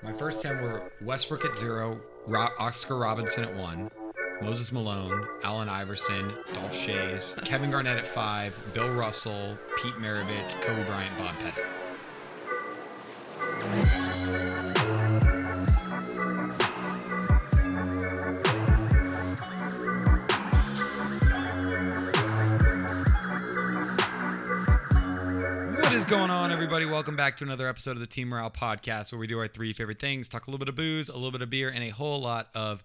My first 10 were Westbrook at 0, Oscar Robinson at 1, Moses Malone, Allen Iverson, Dolph Shays, Kevin Garnett at 5, Bill Russell, Pete Maravich, Kobe Bryant, Bob Pettit. What is going on, everybody? Welcome back to another episode of the Team Morale Podcast, where we do our 3 favorite things, talk a little bit of booze, a little bit of beer, and a whole lot of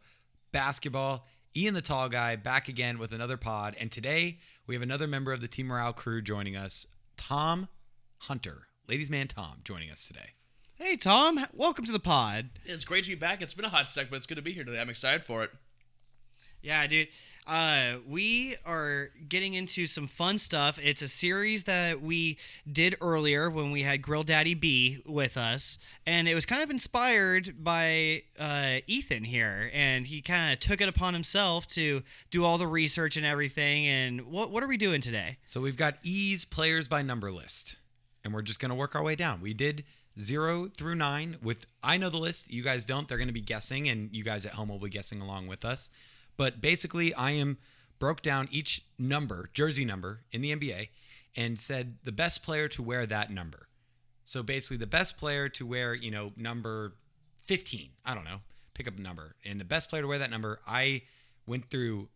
basketball. Ian the Tall Guy back again with another pod, and today we have another member of the Team Morale crew joining us, Tom Hunter, ladies man Tom, joining us today. Hey Tom, welcome to the pod. It's great to be back. It's been a hot sec, but it's good to be here today. I'm excited for it. Yeah, dude. We are getting into some fun stuff. It's a series that we did earlier when we had Grill Daddy B with us, and it was kind of inspired by Ethan here, and he kind of took it upon himself to do all the research and everything. And what are we doing today? So we've got E's players by number list, and we're just going to work our way down. We did 0 through 9 with, I know the list, you guys don't. They're going to be guessing, and you guys at home will be guessing along with us. But basically, broke down each number, jersey number in the NBA, and said the best player to wear that number. So basically, the best player to wear, number 15. I don't know. Pick up a number. And the best player to wear that number, I went through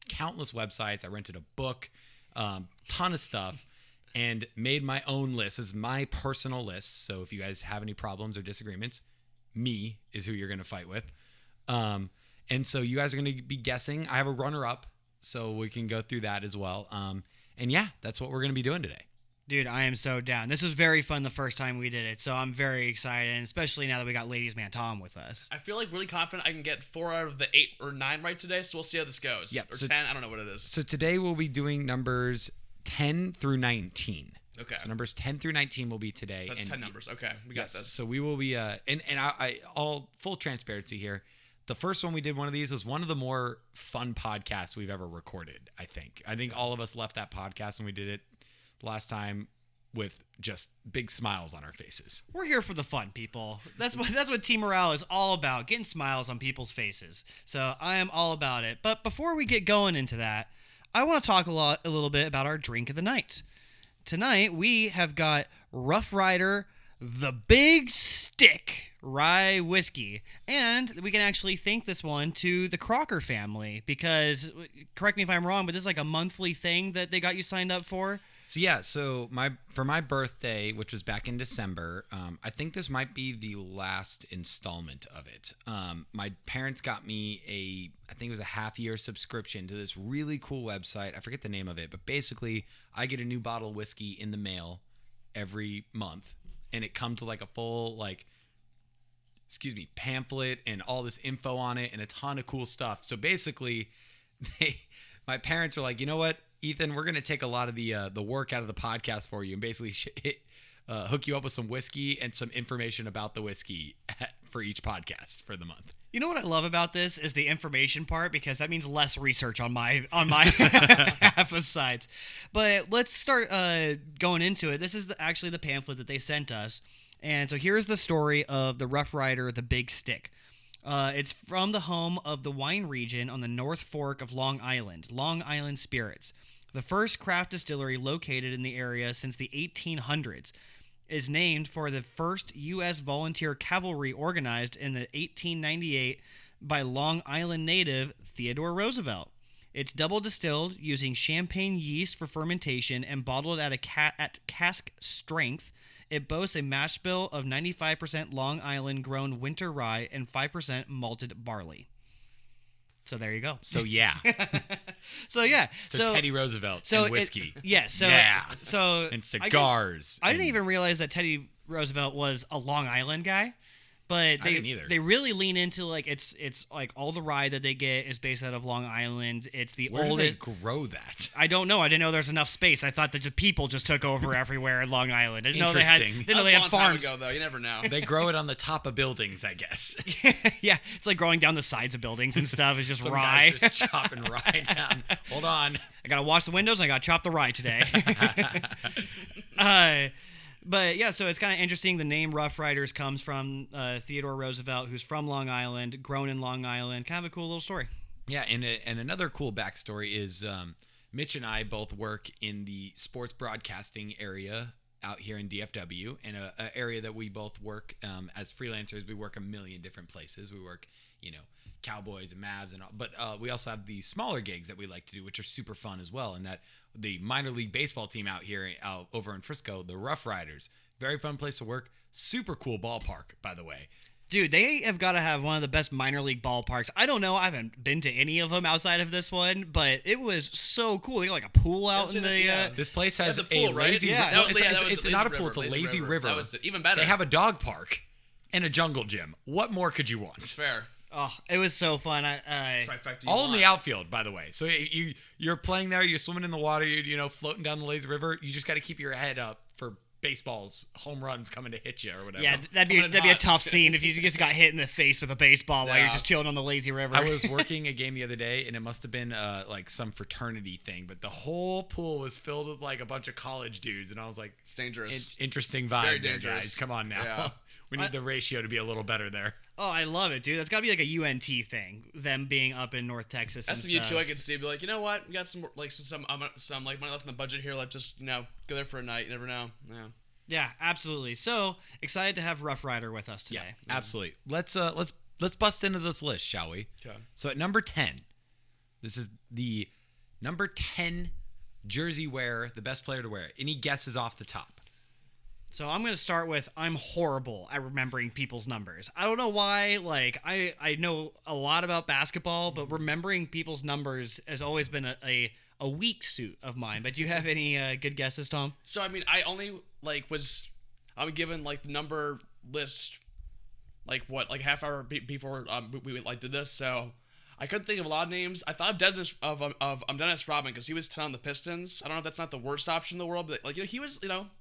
countless websites. I rented a book, ton of stuff, and made my own list. This is my personal list. So if you guys have any problems or disagreements, me is who you're going to fight with. And so you guys are going to be guessing. I have a runner-up, so we can go through that as well. And yeah, that's what we're going to be doing today. Dude, I am so down. This was very fun the first time we did it, so I'm very excited, and especially now that we got Ladies Man Tom with us. I feel like really confident I can get 4 out of the 8 or 9 right today, so we'll see how this goes. Yeah, or so 10, I don't know what it is. So today we'll be doing numbers 10 through 19. Okay. So numbers 10 through 19 will be today. That's 10 numbers. Okay, we got this. So we will be, and I all full transparency here. The first one we did one of these was one of the more fun podcasts we've ever recorded, I think. I think all of us left that podcast when we did it last time with just big smiles on our faces. We're here for the fun, people. That's what Team Morale is all about, getting smiles on people's faces. So I am all about it. But before we get going into that, I want to talk a little bit about our drink of the night. Tonight, we have got Rough Rider The Big Stick Rye Whiskey. And we can actually thank this one to the Crocker family because, correct me if I'm wrong, but this is like a monthly thing that they got you signed up for. So yeah, for my birthday, which was back in December, I think this might be the last installment of it. My parents got me I think it was a half-year subscription to this really cool website. I forget the name of it, but basically I get a new bottle of whiskey in the mail every month, and it comes with like a full pamphlet and all this info on it and a ton of cool stuff. So basically, my parents were like, you know what, Ethan, we're going to take a lot of the work out of the podcast for you and basically hook you up with some whiskey and some information about the whiskey for each podcast for the month. You know what I love about this is the information part, because that means less research on my half of sides. But let's start going into it. This is actually the pamphlet that they sent us. And so here's the story of the Rough Rider, The Big Stick. It's from the home of the wine region on the North Fork of Long Island Spirits. The first craft distillery located in the area since the 1800s is named for the first U.S. volunteer cavalry organized in the 1898 by Long Island native Theodore Roosevelt. It's double distilled using champagne yeast for fermentation and bottled at cask strength. It boasts a mash bill of 95% Long Island grown winter rye and 5% malted barley. So there you go. So yeah. So Teddy Roosevelt and whiskey. And cigars. I didn't even realize that Teddy Roosevelt was a Long Island guy. But I didn't either. They really lean into like it's like all the rye that they get is based out of Long Island. It's the Where oldest. do they grow that? I don't know. I didn't know there's enough space. I thought that the people just took over everywhere in Long Island. I didn't know they had. Didn't know they had farms. That was a long time ago, though. You never know. They grow it on the top of buildings, I guess. Yeah, it's like growing down the sides of buildings and stuff. It's just Some rye. guy's just chopping rye down. Hold on. I gotta wash the windows. And I gotta chop the rye today. But yeah, so it's kind of interesting. The name Rough Riders comes from Theodore Roosevelt, who's from Long Island, grown in Long Island. Kind of a cool little story. Yeah, and another cool backstory is Mitch and I both work in the sports broadcasting area out here in DFW, and an area that we both work as freelancers. We work a million different places. We work, Cowboys and Mavs and all, but we also have the smaller gigs that we like to do, which are super fun as well. And that the minor league baseball team out here over in Frisco, the Rough Riders, very fun place to work. Super cool ballpark, by the way. Dude, they have got to have one of the best minor league ballparks. I don't know. I haven't been to any of them outside of this one, but it was so cool. They got like a pool out in the. This place has a pool, right? lazy. Yeah. No, That was it's a not a lazy pool. It's a river, lazy river. That was even better. They have a dog park and a jungle gym. What more could you want? It's fair. Oh, it was so fun. Trifecta you All in want. the outfield, by the way. So you're playing there. You're swimming in the water. You're floating down the lazy river. You just got to keep your head up for baseballs, home runs coming to hit you or whatever. Yeah, that'd be a hot. tough scene if you just got hit in the face with a baseball while you're Yeah. just chilling on the lazy river. I was working a game the other day, and it must have been like some fraternity thing, but the whole pool was filled with like a bunch of college dudes, and I was like, It's dangerous. interesting vibe Very there, dangerous. guys. Come on now. Yeah. We need the ratio to be a little better there. Oh, I love it, dude. That's got to be like a UNT thing. Them being up in North Texas. That's and the U2 stuff. I could see. Be like, you know what? We got some like money left in the budget here. Let's just go there for a night. You never know. Yeah. Yeah, absolutely. So excited to have Rough Rider with us today. Absolutely. Let's bust into this list, shall we? Okay. So at number 10, this is the number 10 jersey wearer, the best player to wear it. Any guesses off the top? So I'm going to start with I'm horrible at remembering people's numbers. I don't know why. Like I know a lot about basketball, but remembering people's numbers has always been a weak suit of mine. But do you have any good guesses, Tom? So I mean, I only I'm given like the number list, like half hour before we did this. So I couldn't think of a lot of names. I thought of Dennis Rodman because he was 10 on the Pistons. I don't know if that's not the worst option in the world, but he was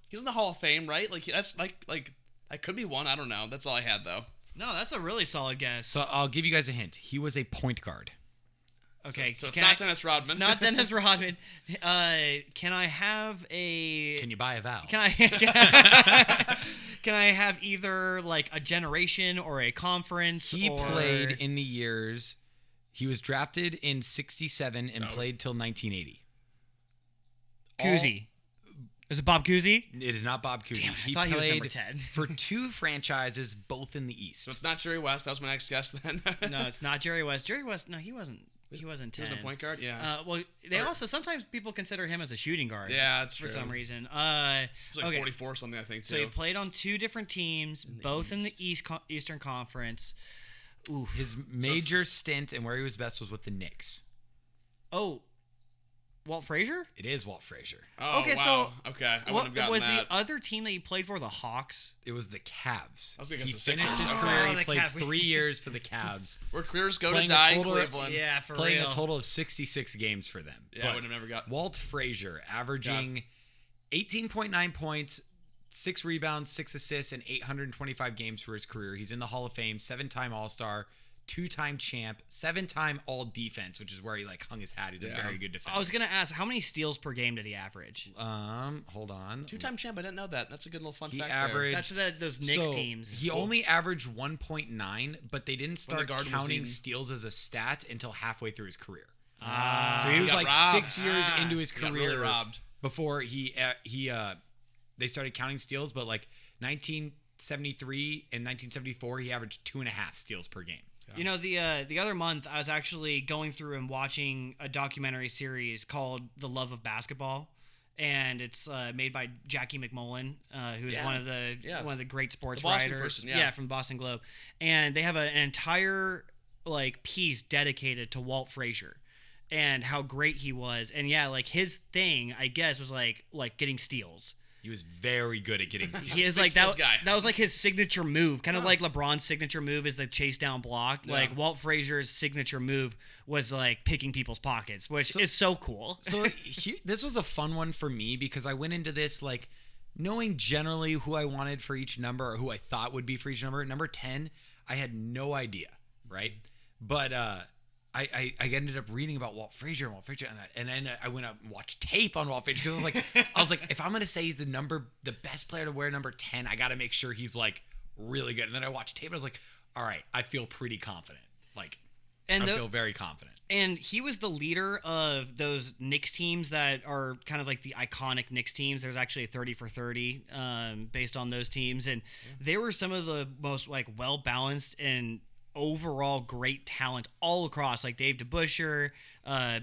he's in the Hall of Fame, right? Like that's like that could be one. I don't know. That's all I had though. No, that's a really solid guess. So I'll give you guys a hint. He was a point guard. Okay, So it's not Dennis Rodman. It's not Dennis Rodman. Can I have a? Can you buy a vowel? Can I? Can I have either like a generation or a conference? He or... played in the years. He was drafted in 67 and played till 1980. Cousy. Is it Bob Cousy? It is not Bob Cousy. Damn it, I He thought he was played number 10. for two franchises, both in the East. So it's not Jerry West. That was my next guess then. No, it's not Jerry West. Jerry West. No, he wasn't. He wasn't 10. He was a point guard. Yeah. Well, they also sometimes people consider him as a shooting guard. Yeah, that's for true. some reason. It was like okay. 44 or something, I think. So Too. he played on two different teams, both in the Eastern Conference. Oof. His major stint and where he was best was with the Knicks. Oh, Walt Frazier? It is Walt Frazier. Oh, Okay, wow. so Okay, I What wouldn't have gotten was that. the other team that he played for? The Hawks. It was the Cavs. I was gonna He guess the finished Sixers. his Oh, career. He the played Cavs. 3 years for the Cavs, Where careers go to playing a die in total- Cleveland. Yeah, for playing real. a total of 66 games for them. Yeah, I would have never got. Walt Frazier averaging 18.9 points, 6 rebounds, 6 assists, and 825 games for his career. He's in the Hall of Fame, 7-time All-Star, 2-time champ, 7-time All-Defense, which is where he hung his hat. He's a Yeah. very good defender. I was gonna ask, how many steals per game did he average? Hold on. 2-time champ. I didn't know that. That's a good little fun He fact. averaged. That's those Knicks So, teams. He only averaged 1.9, but they didn't start guard was counting in- steals as a stat until halfway through his career. Ah. So he was got like robbed. 6 years into his He got career really robbed. before they started counting steals. But like 1973 and 1974, he averaged 2.5 steals per game. You know, the other month I was actually going through and watching a documentary series called The Love of Basketball, and it's made by Jackie McMullen, who is Yeah. one of the Yeah. great sports The Boston writers. person, yeah. From the Boston Globe, and they have an entire piece dedicated to Walt Frazier and how great he was, and his thing I guess was like getting steals. He was very good at getting steals. He is Big like that. steals guy. That was like his signature move, kind of like LeBron's signature move is the chase down block. Yeah. Like Walt Frazier's signature move was like picking people's pockets, which is so cool. So this was a fun one for me because I went into this knowing generally who I wanted for each number or who I thought would be for each number. Number 10, I had no idea, right? But I ended up reading about Walt Frazier and then I went up and watched tape on Walt Frazier because I was like, if I'm gonna say he's the best player to wear number 10, I got to make sure he's like really good. And then I watched tape and I was like, all right, I feel pretty confident. Like, I feel very confident. And he was the leader of those Knicks teams that are kind of like the iconic Knicks teams. There's actually a 30 for 30 based on those teams, and they were some of the most like well balanced and overall great talent all across, like Dave DeBusschere,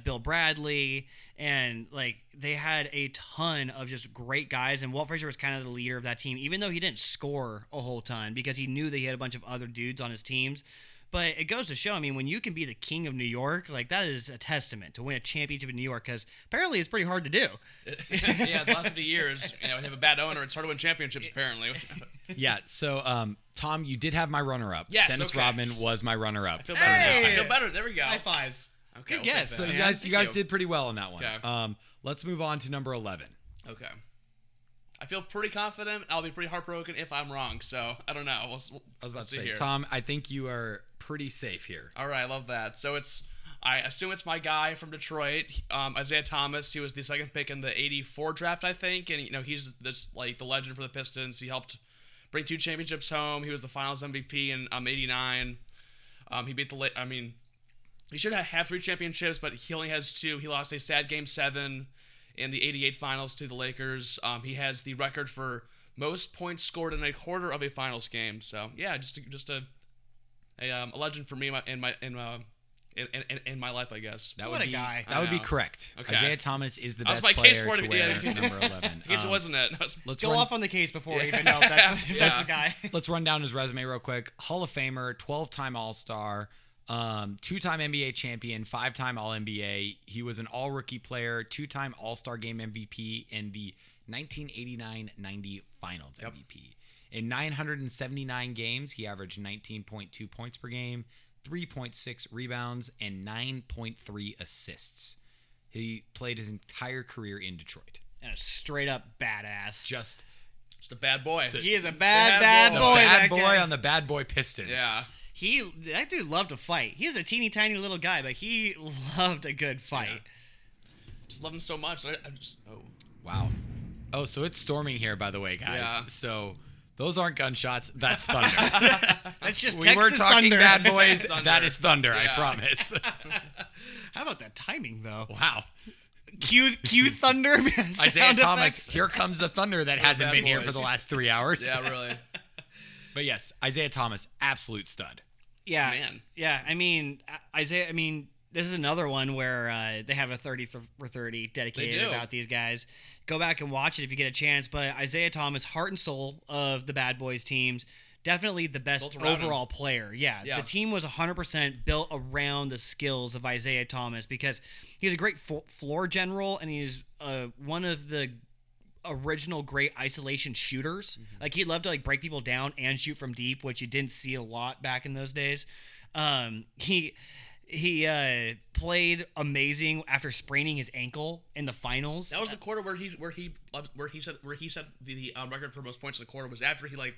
Bill Bradley, and like they had a ton of just great guys. And Walt Frazier was kind of the leader of that team, even though he didn't score a whole ton because he knew that he had a bunch of other dudes on his teams. But it goes to show, I mean, when you can be the king of New York, like that is a testament to win a championship in New York, because apparently it's pretty hard to do. Yeah, the last 50 years, you have a bad owner, it's hard to win championships, apparently. Yeah, so Tom, you did have my runner-up. Yes, Dennis okay. Rodman was my runner-up. I feel better now. I feel better. There we go. High fives. Okay, Good I'll guess. take So that. you guys Thank did pretty well on that one. Okay. Let's move on to number 11. Okay. I feel pretty confident. I'll be pretty heartbroken if I'm wrong. So I don't know. I was about to see say, here. Tom, I think you are pretty safe here. All right, I love that. So I assume it's my guy from Detroit, Isaiah Thomas. He was the second pick in the '84 draft, I think, and he's this like the legend for the Pistons. He helped bring 2 championships home. He was the Finals MVP in '89. He beat he should have 3 championships, but he only has 2. He lost a sad Game 7 in the '88 Finals to the Lakers. He has the record for most points scored in a quarter of a Finals game. So yeah, just a legend for me in my life, I guess. That What would a be, guy. That would be I know. correct. Okay. Isaiah Thomas is the That was best my case player for to it, wear yeah. number 11. I guess it wasn't it. Let's Go run, off on the case before we even know if that's, if that's the guy. let's run down his resume real quick. Hall of Famer, 12-time All-Star, 2-time NBA champion, 5-time All-NBA. He was an All-Rookie player, 2-time All-Star Game MVP, and the 1989-90 Finals MVP. In 979 games, he averaged 19.2 points per game, 3.6 rebounds, and 9.3 assists. He played his entire career in Detroit. And a straight up badass. Just Just a bad boy. He is a Bad bad boy. boy. bad that boy guy. on the bad boy Pistons. Yeah. That dude loved to fight. He's a teeny tiny little guy, but he loved a good fight. Yeah. Just love him so much. I just Wow. Oh, so it's storming here, by the way, guys. Yeah. So those aren't gunshots. That's thunder. That's just we Texas were talking Thunder. bad boys. Thunder. That is thunder. I Yeah. promise. How about that timing though? Wow. Cue thunder. Isaiah sound Thomas. effects. Here comes the thunder that hasn't bad been here boys. for the last 3 hours. Yeah, really. But yes, Isaiah Thomas, absolute stud. Yeah, Man. Yeah, I mean Isaiah. I mean, this is another one where they have a 30 for 30 dedicated They do. about these guys. Go back and watch it if you get a chance. But Isaiah Thomas, heart and soul of the Bad Boys teams, definitely the best Built around him. overall player. Yeah, Yeah. the team was 100% built around the skills of Isaiah Thomas because he was a great floor general and he's one of the original great isolation shooters. Like he'd love to like break people down and shoot from deep, which you didn't see a lot back in those days. He played amazing after spraining his ankle in the finals. That was the quarter where he said the record for most points in the quarter was after he like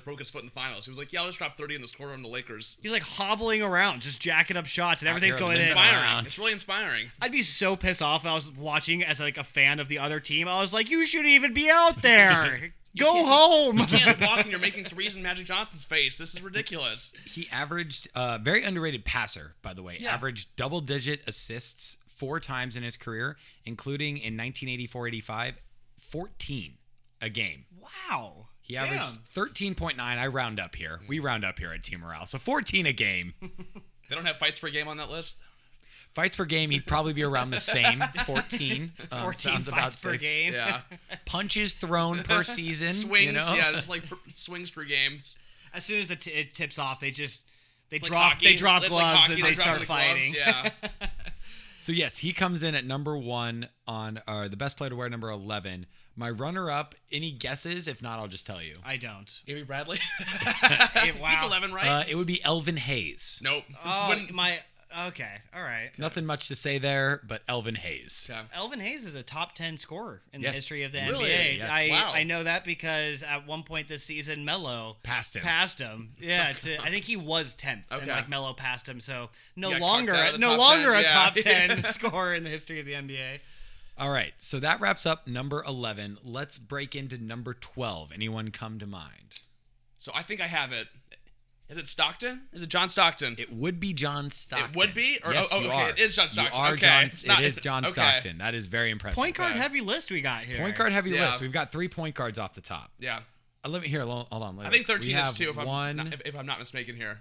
broke his foot in the finals. He was like, "Yeah, I'll just drop 30 in this quarter on the Lakers." He's like hobbling around, just jacking up shots, and everything's here, going in. Vince Inspiring. around. It's really inspiring. I'd be so pissed off if I was watching as like a fan of the other team. I was like, you shouldn't even be out there. Go can't- home. You can't walk and you're making threes in Magic Johnson's face. This is ridiculous. He averaged, very underrated passer, by the way. Yeah. Averaged double-digit assists 4 times in his career, including in 1984-85, 14 a game. Wow. He averaged 13.9. I round up here. We round up here at Team Morale. So 14 a game. They don't have fights per game on that list. Fights per game, he'd probably be around the same. 14. 14 sounds about fights per safe. game. Yeah. Punches thrown per season. Swings. You know? Yeah, just like swings per game. As soon as it tips off, they Like drop hockey. gloves It's like hockey, and they drop start the gloves, fighting. Yeah. So yes, he comes in at number 1 on the best player to wear number 11. My runner-up, any guesses? If not, I'll just tell you. I don't. Avery Bradley. Wow. He's 11, right? It would be Elvin Hayes. Nope. Oh, Wouldn't- my Okay, all right. Nothing much to say there, but Elvin Hayes. Okay. Elvin Hayes is a top 10 scorer in the Yes. history of the Really? NBA. Yes. Wow. I know that because at one point this season, Melo Passed him. Yeah, I think he was 10th, and Okay. like Melo passed him. So no He got longer, cucked out of the no top longer 10, a yeah. top 10 scorer in the history of the NBA. All right, so that wraps up number 11. Let's break into number 12. Anyone come to mind? So I think I have it. Is it Stockton? Is it John Stockton? It would be John Stockton. It would be? Or, Yes, oh, you okay, are. it is John Stockton. You are Okay, John, it's not- it is John okay. Stockton. That is very impressive. Point guard Okay. heavy list we got here. Point guard heavy Yeah. list. We've got 3 point guards off the top. Yeah. Let me here. Hold on. I think 13 we is have too, one. if I'm not mistaken here.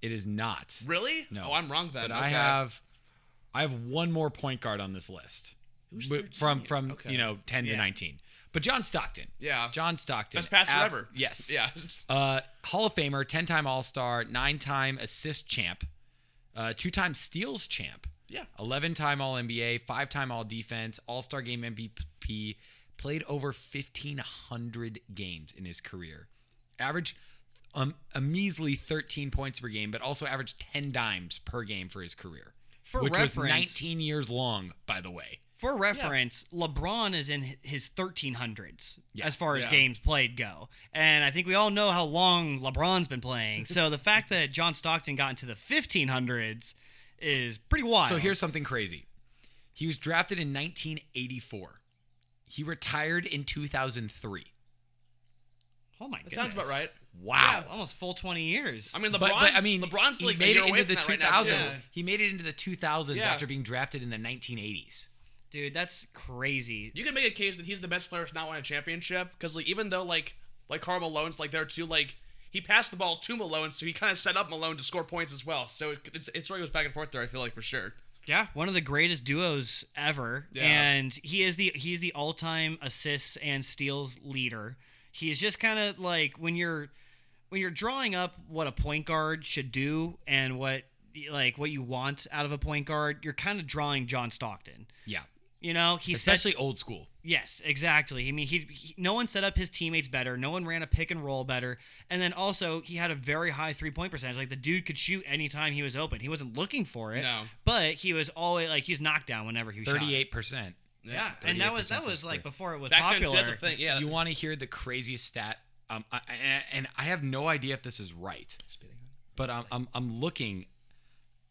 It is not. Really? No. Oh, I'm wrong then. But Okay. I have one more point guard on this list. Who's But 13? from Okay. 10 to Yeah. 19. But John Stockton. Yeah. John Stockton. Best passer ever. Yes. Yeah. Hall of Famer, 10-time All-Star, 9-time assist champ, 2-time steals champ. Yeah. 11-time All-NBA, 5-time All-Defense, All-Star Game MVP, played over 1,500 games in his career. Averaged a measly 13 points per game, but also averaged 10 dimes per game for his career. For which was reference- 19 years long, by the way. For reference, LeBron is in his 1300s Yeah. as far as Yeah. games played go. And I think we all know how long LeBron's been playing. So the fact that John Stockton got into the 1500s is pretty wild. So here's something crazy. He was drafted in 1984. He retired in 2003. Oh my That goodness. sounds about right. Wow. Almost full 20 years. I mean, But LeBron's, I mean, LeBron's he like made a year it away into the from that right now, 2000s. too. Yeah. He made it into the 2000s Yeah. after being drafted in the 1980s. Dude, that's crazy. You can make a case that he's the best player to not win a championship because, like, even though like Karl Malone's like there too, like he passed the ball to Malone, so he kind of set up Malone to score points as well. So it sort of goes back and forth there. I feel like for sure. Yeah, one of the greatest duos ever, Yeah. and he's the all-time assists and steals leader. He's just kind of like when you're drawing up what a point guard should do and what you want out of a point guard, you're kind of drawing John Stockton. Yeah. You know, he set, Especially old school. yes, exactly. I mean, no one set up his teammates better. No one ran a pick and roll better. And then also, he had a very high 3-point percentage. Like, the dude could shoot anytime he was open. He wasn't looking for it. No. But he was always, like, he was knocked down whenever he was shot. 38%. Yeah, and that was 38% like free. before it was Back popular. then, too, that's a thing. Yeah. You want to hear the craziest stat? And I have no idea if this is right, but I'm looking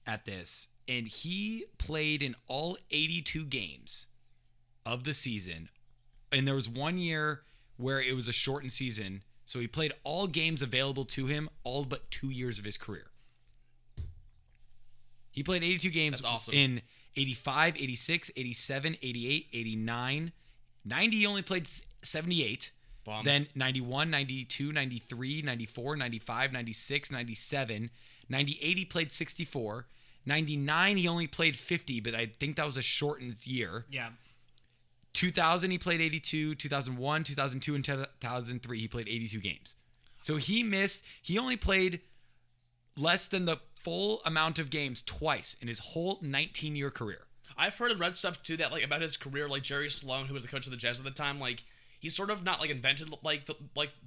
at this, and he played in all 82 games of the season, and there was one year where it was a shortened season, so he played all games available to him all but 2 years of his career. He played 82 games That's awesome. in 85, 86, 87, 88, 89, 90 he only played 78. Bomb. Then 91, 92, 93, 94, 95, 96, 97, 98 he played 64, 99 he only played 50, but I think that was a shortened year. Yeah. 2000 he played 82, 2001, 2002 and 2003 he played 82 games. So he only played less than the full amount of games twice in his whole 19-year career. I've heard and read stuff too that like about his career, like Jerry Sloan, who was the coach of the Jazz at the time, like he's sort of not like invented like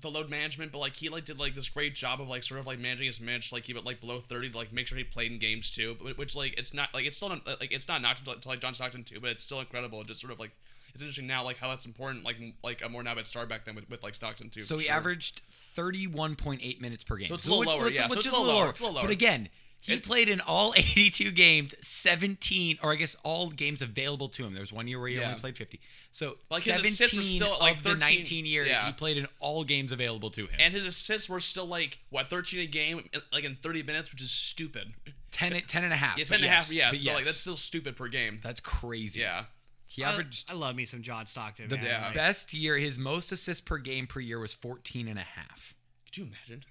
the load management, but like he like did like this great job of like sort of like managing his minutes, like keep it like below 30 to like make sure he played in games too. But which like it's not like it's still not, like it's not to like John Stockton too, but it's still incredible. Just sort of like it's interesting now like how that's important like a more now star back then with like Stockton too. So for he sure. averaged 31.8 minutes per game. So it's a little lower, yeah. Which So is it's a little lower. It's a little lower. But again, he It's- played in all 82 games, 17, or I guess all games available to him. There was one year where he Yeah. only played 50. So Like, his assists were 17 still, of like, the 13 19 years, yeah. he played in all games available to him. And his assists were still like what 13 a game, like in 30 minutes, which is stupid. 10 and a half. Yeah, but 10 and a half. yes, Yeah, but so like yes. that's still stupid per game. That's crazy. Yeah. He averaged I love me some John Stockton. the man. yeah. Like, best year, his most assists per game per year was 14 and a half. Could you imagine?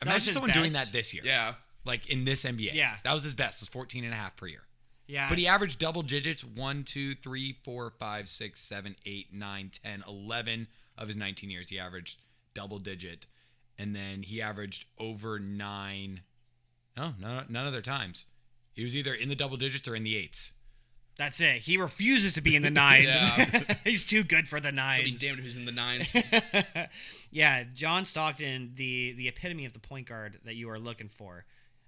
Imagine his someone doing best? that this year. yeah. Like in this NBA. Yeah. That was his best, was 14 and a half per year. yeah. But he averaged double digits 1, 2, 3, 4, 5, 6, 7, 8, 9, 10, 11 of his 19 years. He averaged double digit. And then he averaged over 9. No, none other times. He was either in the double digits or in the eights. That's it. He refuses to be in the nines. Yeah. He's too good for the I'd be nines. damned if he's in the nines. Yeah, John Stockton, the epitome of the point guard that you are looking for.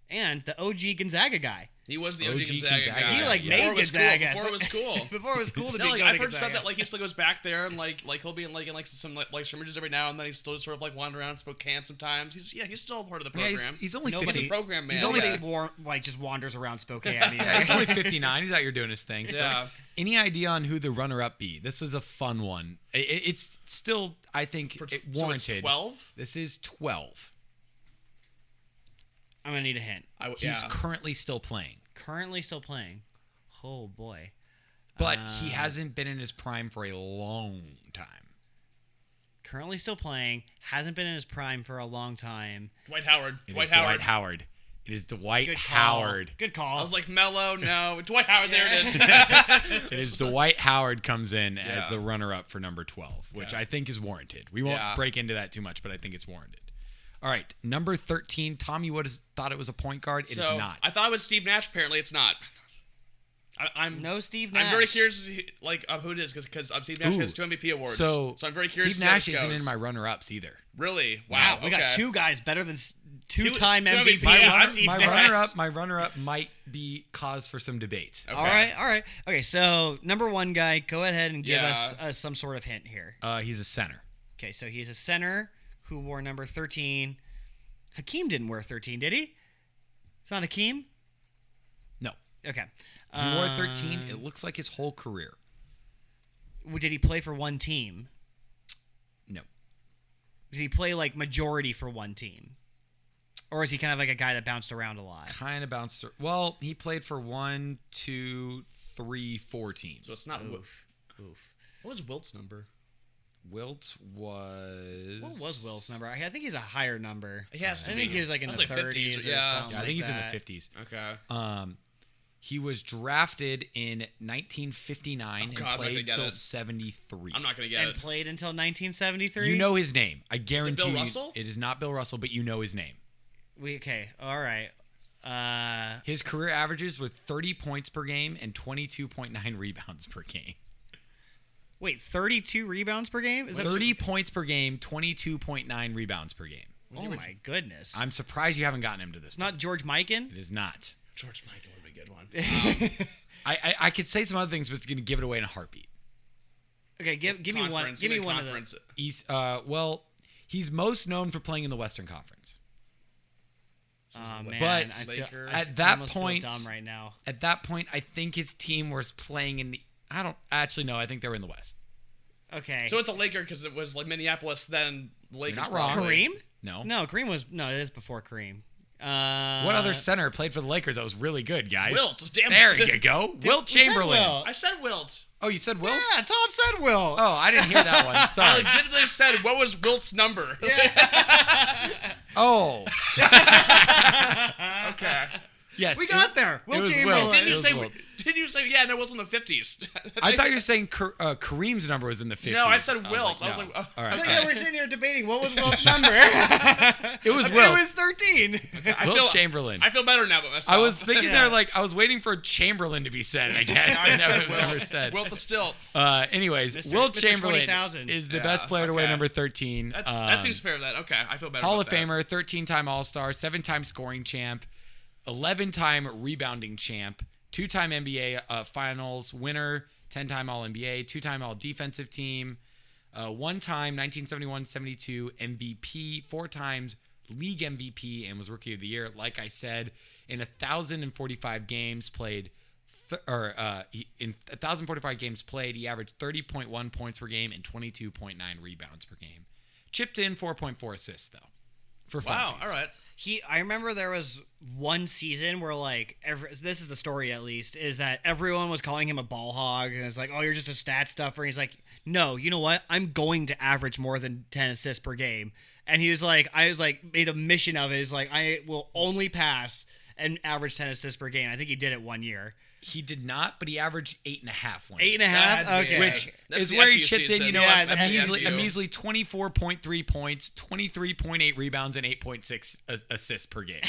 and the OG Gonzaga guy. He was the OG OG Gonzaga Gonzaga. guy. He, like, Before made it was Gonzaga. Cool. Before it was cool. Before it was cool to No, be like, going I've to heard stuff Gonzaga. that like he still goes back there and like he'll be in like some like scrimmages every now and then. He's still sort of like wandering around Spokane sometimes. He's still a part of the Yeah, program. he's only Nobody- 50. He's a program man. He's only yeah. like just wanders around Spokane. Yeah, he's only 59. He's out here doing his thing. So Yeah. Any idea on who the runner-up be? This was a fun one. It's still, I think, warranted. So it's 12. This is 12. I'm gonna need a hint. He's currently still playing, Currently still playing. Oh boy. but he hasn't been in his prime for a long time. Currently still playing. Hasn't been in his prime for a long time. Dwight Howard. It Dwight is Howard. Dwight Howard. It is Dwight Good call. Howard. Good call. I was like Mello. No, Dwight Howard. There it is. It is Dwight Howard comes in as Yeah. the runner-up for number 12, which Yeah. I think is warranted. We won't Yeah. break into that too much, but I think it's warranted. All right, number 13. Tom, you would have thought it was a point guard. It is So not. I thought it was Steve Nash. Apparently, it's not. I'm no Steve Nash. I'm very curious, like who it is, because Steve Nash Ooh. has 2 MVP awards. So I'm very curious. Steve to see how Nash this isn't goes. in my runner-ups either. Really? Wow, Wow. we got okay. 2 guys better than two-time two MVP. MVP. and Yeah, Steve my Nash. runner-up might be cause for some debate. Okay. All right. Okay, so number 1 guy, go ahead and give Yeah. us some sort of hint here. He's a center. Okay, so he's a center who wore number 13. Hakeem didn't wear 13, did he? It's not Hakeem? No, Okay. he wore 13. It looks like his whole career. Did he play for one team? No, Did he play like majority for one team? Or is he kind of like a guy that bounced around a lot? kind of bounced. Well, he played for 1, 2, 3, 4 teams. So it's not. Oof. What was Wilt's number? Wilt was. What was Will's number? I think he's a higher number. He has to I be. think he was like in That the was like 30s 50s, or yeah. something. Yeah, I think like he's that. in the 50s. Okay. He was drafted in 1959 Oh, God, I'm and not played gonna get till it. 73. I'm not gonna get And it. played until 1973. You know his name. I guarantee Bill you. Russell? It is not Bill Russell, but you know his name. Okay. All right. His career averages was 30 points per game and 22.9 rebounds per game. Wait, 32 rebounds per game? Is that 30 points per game, 22.9 rebounds per game. Oh my goodness. I'm surprised you haven't gotten him to this. It's not George Mikan? It is not. George Michael would be a good one. I could say some other things, but it's going to give it away in a heartbeat. Okay, give me one. Conference, Give me a one of the. conference. Well, he's most known for playing in the Western Conference. Oh man, But I feel, Laker. I At that almost feel point- dumb right now. At that point, I think his team was playing in the. I don't actually know. I think they were in the West. Okay. So it's a Laker because it was like Minneapolis. Then the Lakers. not wrong. probably. Kareem? No. No, Kareem was it is before Kareem. What other center played for the Lakers that was really good, guys? Wilt. Damn. There you go. Wilt who said Chamberlain. Wilt? I said Wilt. Oh, you said Wilt? Yeah, Tom said Will. Oh, I didn't hear that one. I Sorry. legitimately said, "What was Wilt's number?" Oh, Okay. yes. We got there. Will it was Chamberlain. Wilt. Didn't It you was say? Wilt. Didn't you say? Yeah, no, Wilt's in the 50s. I thought you were saying Kareem's number was in the 50s. No, I said Wilt. I was no. like, oh, all right. Look, all yeah, right. we're sitting here debating what was Will's number. It was It Wilt. was 13. I Wilt feel- Chamberlain. I feel better now about myself. I was thinking Yeah. there, like, I was waiting for Chamberlain to be said, I guess. I never said. Wilt the stilt. Anyways, Mr. Wilt Mr. Chamberlain 20,000. is the Yeah, best player to wear okay. number 13. That seems fair. That okay. I feel better. Hall about of Famer, 13-time All-Star, 7-time scoring champ, 11-time rebounding champ, 2-time NBA Finals winner, 10-time All-NBA, 2-time All-Defensive Team, 1-time 1971-72 MVP, 4 times league MVP, and was Rookie of the Year. Like I said, in 1,045 games played, in 1,045 games played, he averaged 30.1 points per game and 22.9 rebounds per game. Chipped in 4.4 assists though. For Wow. funsies. All right. I remember there was one season where like this is the story at least is that everyone was calling him a ball hog and it's like, oh, you're just a stat stuffer. And he's like, no, you know what? I'm going to average more than 10 assists per game. And he was like, made a mission of it. Is like, I will only pass and average 10 assists per game. I think he did it one year. He did not, but he averaged 8.5 one. 8.5. That'd be- Okay. Which That's is the where he FU chipped in, season. you know, Yeah, a that's the measly FU. 24.3 points, 23.8 rebounds, and 8.6 assists per game.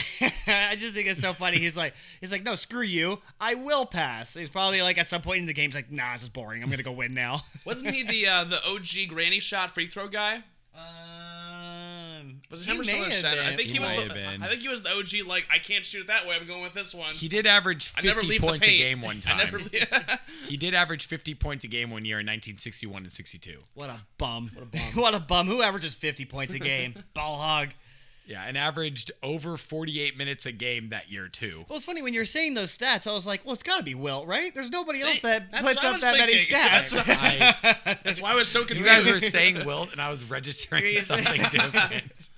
I just think it's so funny. He's like, no, screw you. I will pass. He's probably like at some point in the game, he's like, nah, this is boring. I'm gonna go win now. Wasn't he the OG granny shot free throw guy? Was it He him or may have Somerset? I been. think He he was. might have The, been. I think he was the OG. Like, I can't shoot it that way. I'm going with this one. He did average I never 50 leave the points a paint. game one I time. never. He did average 50 points a game one year in 1961 and 62. What a bum. What a bum. What a bum. Who averages 50 points a game? Ball hog. Yeah, and averaged over 48 minutes a game that year too. Well, it's funny when you're saying those stats. I was like, well, it's got to be Wilt, right? There's nobody else that That's puts what I up was that many thinking. stats. That's why I was so You confused. guys were saying Wilt, and I was registering something different.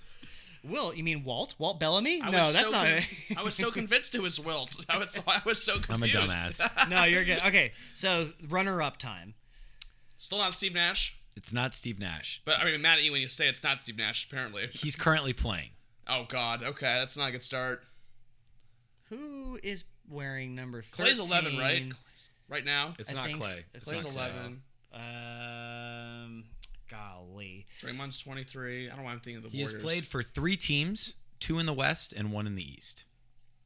Wilt, you mean Walt? Walt Bellamy? I No, was that's so not. I was so convinced it was Wilt. I was so confused. I'm a dumbass. No, you're good. Okay, so runner-up time. Still not Steve Nash. It's not Steve Nash. But I mean, mad at you when you say it's not Steve Nash. Apparently. He's currently playing. Oh God. Okay, that's not a good start. Who is wearing number 13? Clay's 11, right? Right now. It's I not think Clay. it's It's Clay's not 11. Golly. Draymond's 23. I don't know why I'm thinking of the He has Warriors. played for 3 teams, 2 in the West and 1 in the East.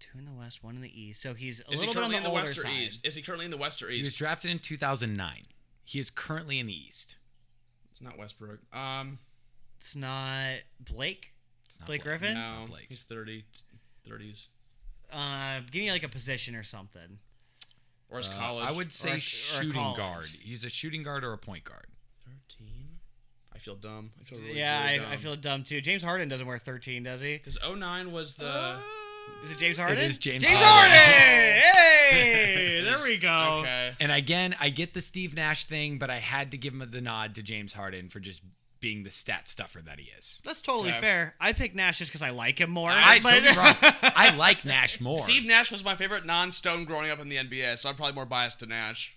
2 in the West, 1 in the East. So he's a Is he little bit on currently the in the older West or side. East? Is he currently in the West or He was East? drafted in 2009. He is currently in the East. It's not Westbrook. It's not Blake. It's not Blake Griffin? It's No, not Blake. he's 30s. Give me like a position or something. Or his college. I would say Or shooting college. guard. He's a shooting guard or a point guard. 13. I feel dumb. I feel really, Yeah, really I feel dumb too. James Harden doesn't wear 13, does he? Because 09 was the. Is it James Harden? It is James Harden. Harden. Hey, there we go. Okay. And again, I get the Steve Nash thing, but I had to give him the nod to James Harden for just being the stat stuffer that he is. That's totally Okay. fair. I picked Nash just because I like him more. Don't but- get me wrong. I like Nash more. Steve Nash was my favorite non-Stone growing up in the NBA, so I'm probably more biased to Nash.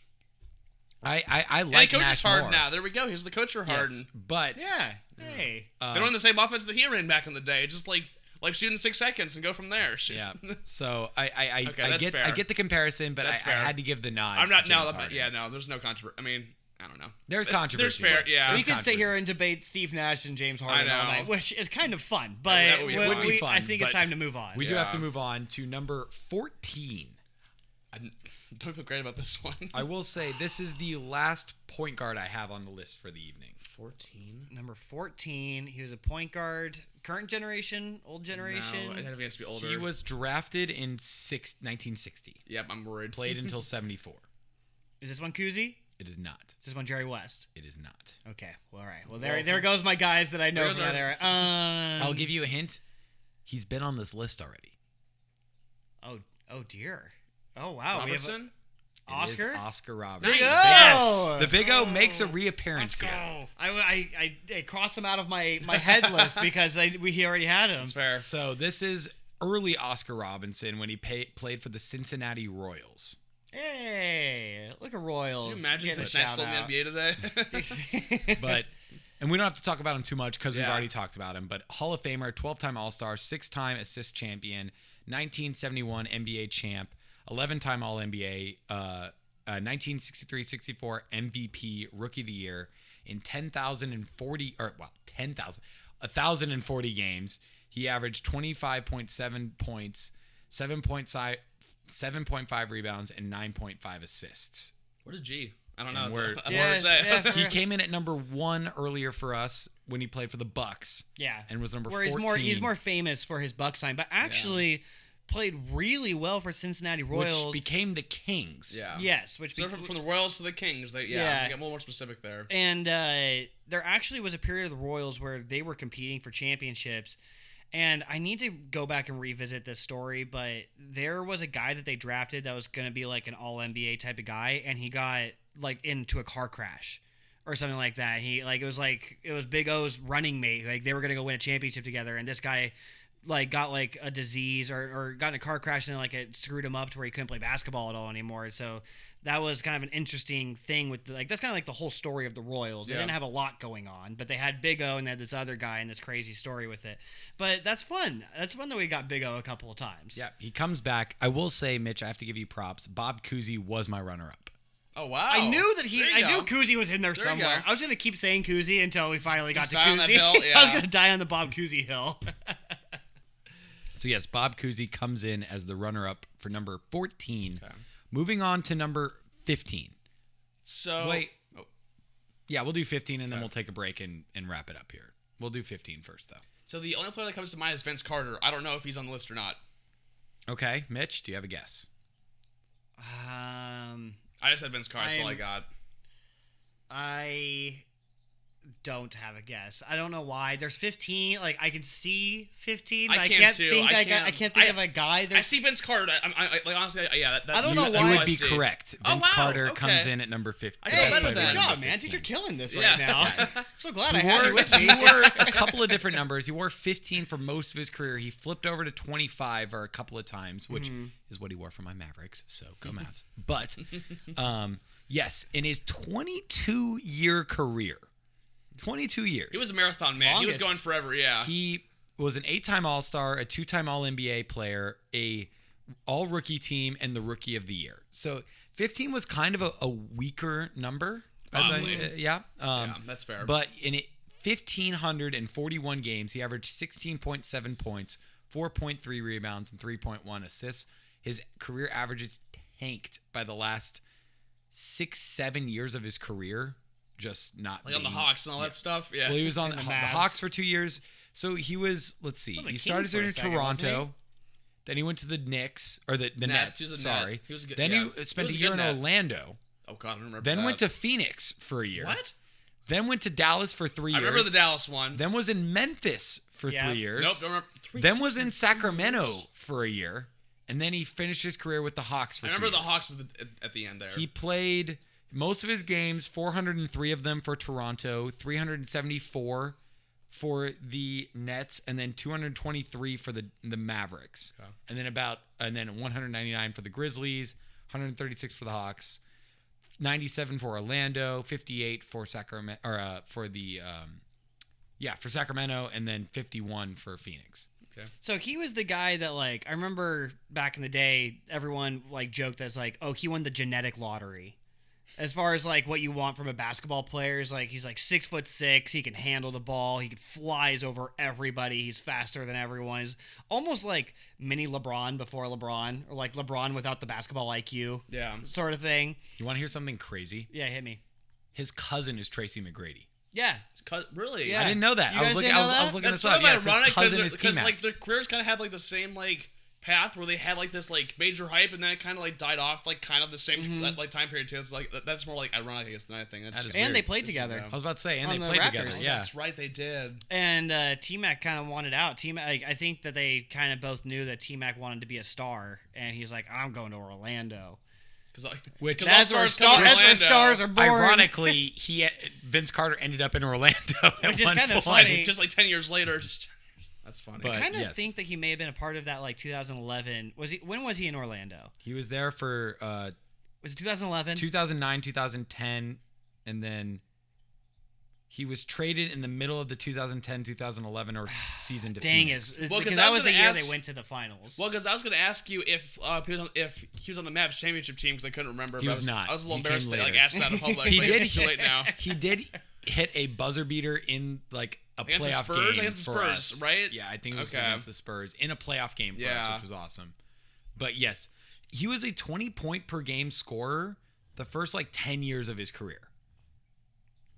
I And he like coaches Nash Harden more. now. There we go. He's the coach for Harden. Yes, but yeah. Hey. They run the same offense that he ran back in the day. Just like shoot in 6 seconds and go from there. Shoot. yeah. So I Okay, that's fair. I get the comparison, but I That's fair. had to give the nod. I'm not to now. James Harden. Yeah, no. There's no controversy. I mean, I don't know. There's There's controversy. fair. but Yeah. there's We could sit controversy. here and debate Steve Nash and James Harden all know. night, which is kind of fun. But That would be fun. It would be fun, I think it's but time to move on. We do have to Yeah. move on to number 14. I don't feel great about this one. I will say this is the last point guard I have on the list for the evening. 14. Number 14. He was a point guard. Current generation, old generation. No, it has to be older. He was drafted in 1960. Yep, I'm worried. Played until 74. Is this one Kuzi? It is not. Is this one Jerry West? It is not. Okay. Well, all right. Well, there goes my guys that I know There from goes that era. I'll give you a hint. He's been on this list already. Oh dear. Oh wow. We have Robertson. It is Oscar. Oscar Robertson. Nice. Yes. The Big O makes a reappearance Let's here. go. I crossed him out of my head list because he already had him. That's fair. So this is early Oscar Robinson when he played for the Cincinnati Royals. Hey, look at Royals. Can you imagine getting a Cincinnati shout still in out. the NBA today? But and we don't have to talk about him too much because we've Yeah. already talked about him. But Hall of Famer, 12-time All-Star, 6-time assist champion, 1971 NBA champ, 11-time All-NBA, 1963-64 MVP Rookie of the Year in 1,040 games. He averaged 25.7 points, 7.5 rebounds, and 9.5 assists. What a G. I don't know. And That's we're- a Yeah, word to say. yeah. He came in at number 1 earlier for us when he played for the Bucks. Yeah, And was number where 14. he's more famous for his Buck sign, but actually played really well for Cincinnati Royals. which became the Kings. Yeah. Yes, which So from the Royals to the Kings, they Yeah. get more specific there. and there actually was a period of the Royals where they were competing for championships. And I need to go back and revisit this story, but there was a guy that they drafted that was going to be like an all NBA type of guy, and he got like into a car crash or something like that. It was Big O's running mate. Like they were going to go win a championship together, and this guy like got like a disease or got in a car crash and like it screwed him up to where he couldn't play basketball at all anymore. So that was kind of an interesting thing with that's kind of like the whole story of the Royals. They Yeah. didn't have a lot going on, but they had Big O and they had this other guy and this crazy story with it. But that's fun. That's fun that we got Big O a couple of times. Yeah, he comes back. I will say, Mitch, I have to give you props. Bob Cousy was my runner-up. Oh wow! I knew that There you I knew go. Kuzi was in there There you somewhere. go. I was gonna keep saying Kuzi until we finally got Just to die on that Kuzi. hill, I was yeah. gonna die on the Bob Kuzi hill. So yes, Bob Cousy comes in as the runner-up for number 14. Okay. Moving on to number 15. So Wait. Oh. Yeah, we'll do 15 and then Okay. we'll take a break and wrap it up here. We'll do 15 first, though. So the only player that comes to mind is Vince Carter. I don't know if he's on the list or not. Okay, Mitch, do you have a guess? I just said Vince Carter. That's all I got. I don't have a guess. I don't know why. There's 15. Like I can see 15. But I I can can't too. think. I I can't- can't think I- of a guy. I There's see Vince Carter. Like honestly, yeah. I don't know that's why. all You I would be see. correct. Oh, Vince wow, Carter okay. comes in at number 50. I feel Hey, better good then. job, man, dude. You're killing this Yeah. right now. I'm so glad I He had wore, you with me. he wore a couple of different numbers. He wore 15 for most of his career. He flipped over to 25 or a couple of times, which is what he wore for my Mavericks. So go Mavs. But yes, in his 22-year career, 22 years, He was a marathon man. He was Longest. going forever. Yeah. he was an 8-time All-Star, a 2-time All-NBA player, a All-Rookie team, and the Rookie of the Year. So 15 was kind of a weaker number. Probably. Yeah. Yeah, that's fair. But in 1,541 games, he averaged 16.7 points, 4.3 rebounds, and 3.1 assists. His career averages tanked by the last 6-7 years of his career. Just not like on the being- Hawks and all that stuff. Yeah. Well, he was on the Mavs. Hawks for 2 years. So he was, let's see, On the he Kings started for a in second, wasn't Toronto. Then he went to the Knicks, or the Nets, He was a sorry. Net. He was a good- then yeah. he spent He a was a year good in Net. Orlando. Oh God, I remember. Then that. went to Phoenix for a year. What? Then went to Dallas for 3 I years. remember the Dallas one. Then was in Memphis for Yeah. 3 years. Nope, don't remember. Then was in Sacramento for a year. And then he finished his career with the Hawks for I 2 remember the years. Hawks was at the end there. He played most of his games, 403 of them for Toronto, 374 for the Nets, and then 223 for the Mavericks. Okay. And then 199 for the Grizzlies, 136 for the Hawks, 97 for Orlando, 58 for Sacramento, or for Sacramento, and then 51 for Phoenix. So he was the guy that, like, I remember back in the day, everyone like joked that's like, oh, he won the genetic lottery. As far as like what you want from a basketball player is like he's like 6'6", he can handle the ball, he flies over everybody, he's faster than everyone. He's almost like mini LeBron before LeBron, or like LeBron without the basketball IQ, Yeah. sort of thing. You want to hear something crazy? Yeah, hit me. His cousin is Tracy McGrady. Yeah, Really? Yeah. I didn't know that. You I was guys looking. didn't I know was, I was that? looking That's this sort up. of Yes, ironic his cousin is because T-Mac. like their careers kind of had like the same like path where they had like this like major hype and then it kind of like died off like kind of the same like time period too. It's like that's more like ironic I guess than anything. That's That just is and weird. they played together. I was about to say, and On they the played Raptors. together. Oh, Yeah. that's right, they did. And T-Mac kind of wanted out. T-Mac, like, I think that they kind of both knew that T-Mac wanted to be a star, and he's like, I'm going to Orlando. Because like, Which- 'cause That's all where, stars come to that's where Orlando. stars are born. Ironically, Vince Carter ended up in Orlando at Which is one kind of point. funny. Just like 10 years later, just that's funny. But- I kind of yes. think that he may have been a part of that, like 2011. When was he in Orlando? He was there for Was it 2011? 2009, 2010, and then he was traded in the middle of the 2010-2011 or season to Dang, Phoenix. it's Well, because 'cause I that was was the gonna year ask- they went to the finals. Well, because I was going to ask you if he was on the Mavs championship team because I couldn't remember. He but was not. I was a little He embarrassed came to like later. ask that in public. He but did. It's too late now. He did hit a buzzer beater in like a Against the playoff Spurs? game Against the for Spurs, us. right? Yeah, I think it was Okay. against the Spurs in a playoff game for us, Yeah. which was awesome. But yes, he was a 20-point per game scorer the first like 10 years of his career.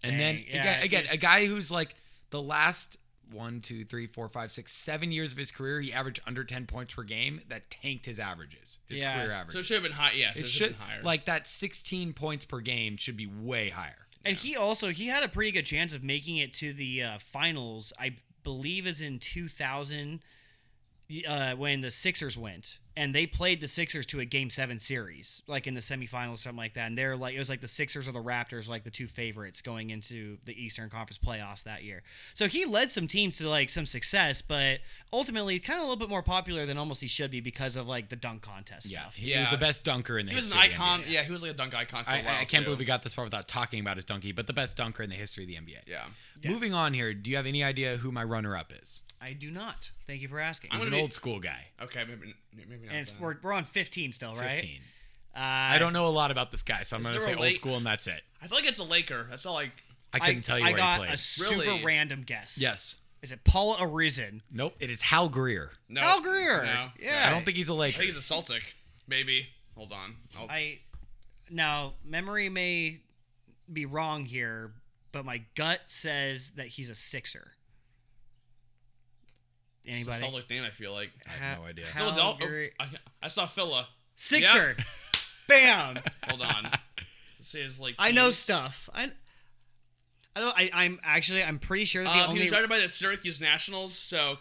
And then Dang, yeah, again, he's- a guy who's like the last 1, 2, 3, 4, 5, 6, 7 years of his career, he averaged under 10 points per game. That tanked his averages, his Yeah. career So averages. it should have been high. Yeah, It should should have been higher. like that 16 points per game should be way higher. And he had a pretty good chance of making it to the finals. I believe is in 2000 when the Sixers went, and they played the Sixers to a Game 7 series, like in the semifinals, something like that. And they're like, it was like the Sixers or the Raptors, like the two favorites going into the Eastern Conference playoffs that year. So he led some teams to like some success, but ultimately kind of a little bit more popular than almost he should be because of like the dunk contest Yeah, stuff. he was the best dunker in the he was an history of the icon. NBA. Yeah, he was like a dunk icon for a while. I can't too. believe we got this far without talking about his donkey, but the best dunker in the history of the NBA. Yeah. Moving on here, do you have any idea who my runner-up is? I do not. Thank you for asking. He's an gonna be- old school guy. Okay, maybe not. And it's, then. we're on 15 still, right? 15. I don't know a lot about this guy, so I'm Is going to there say a old late- school, and that's it. I feel like it's a Laker. That's all. Like I couldn't tell you I where got he played. a super Really? random guess. Yes. Is it Paula Arisen? Nope. It is Hal Greer. no. Al Greer. No. Yeah. I don't think he's a I Laker. think he's a Celtic. Maybe. Hold on. Now memory may be wrong here, but my gut says that he's a Sixer. It's a Anybody? Celtic name, I feel like. I have no idea. Philadelphia. I saw Phila. Sixer. Yep. Bam. Hold on. It says like. I know teams. stuff. I don't. I'm pretty sure that the He only. was drafted by the Syracuse Nationals. So.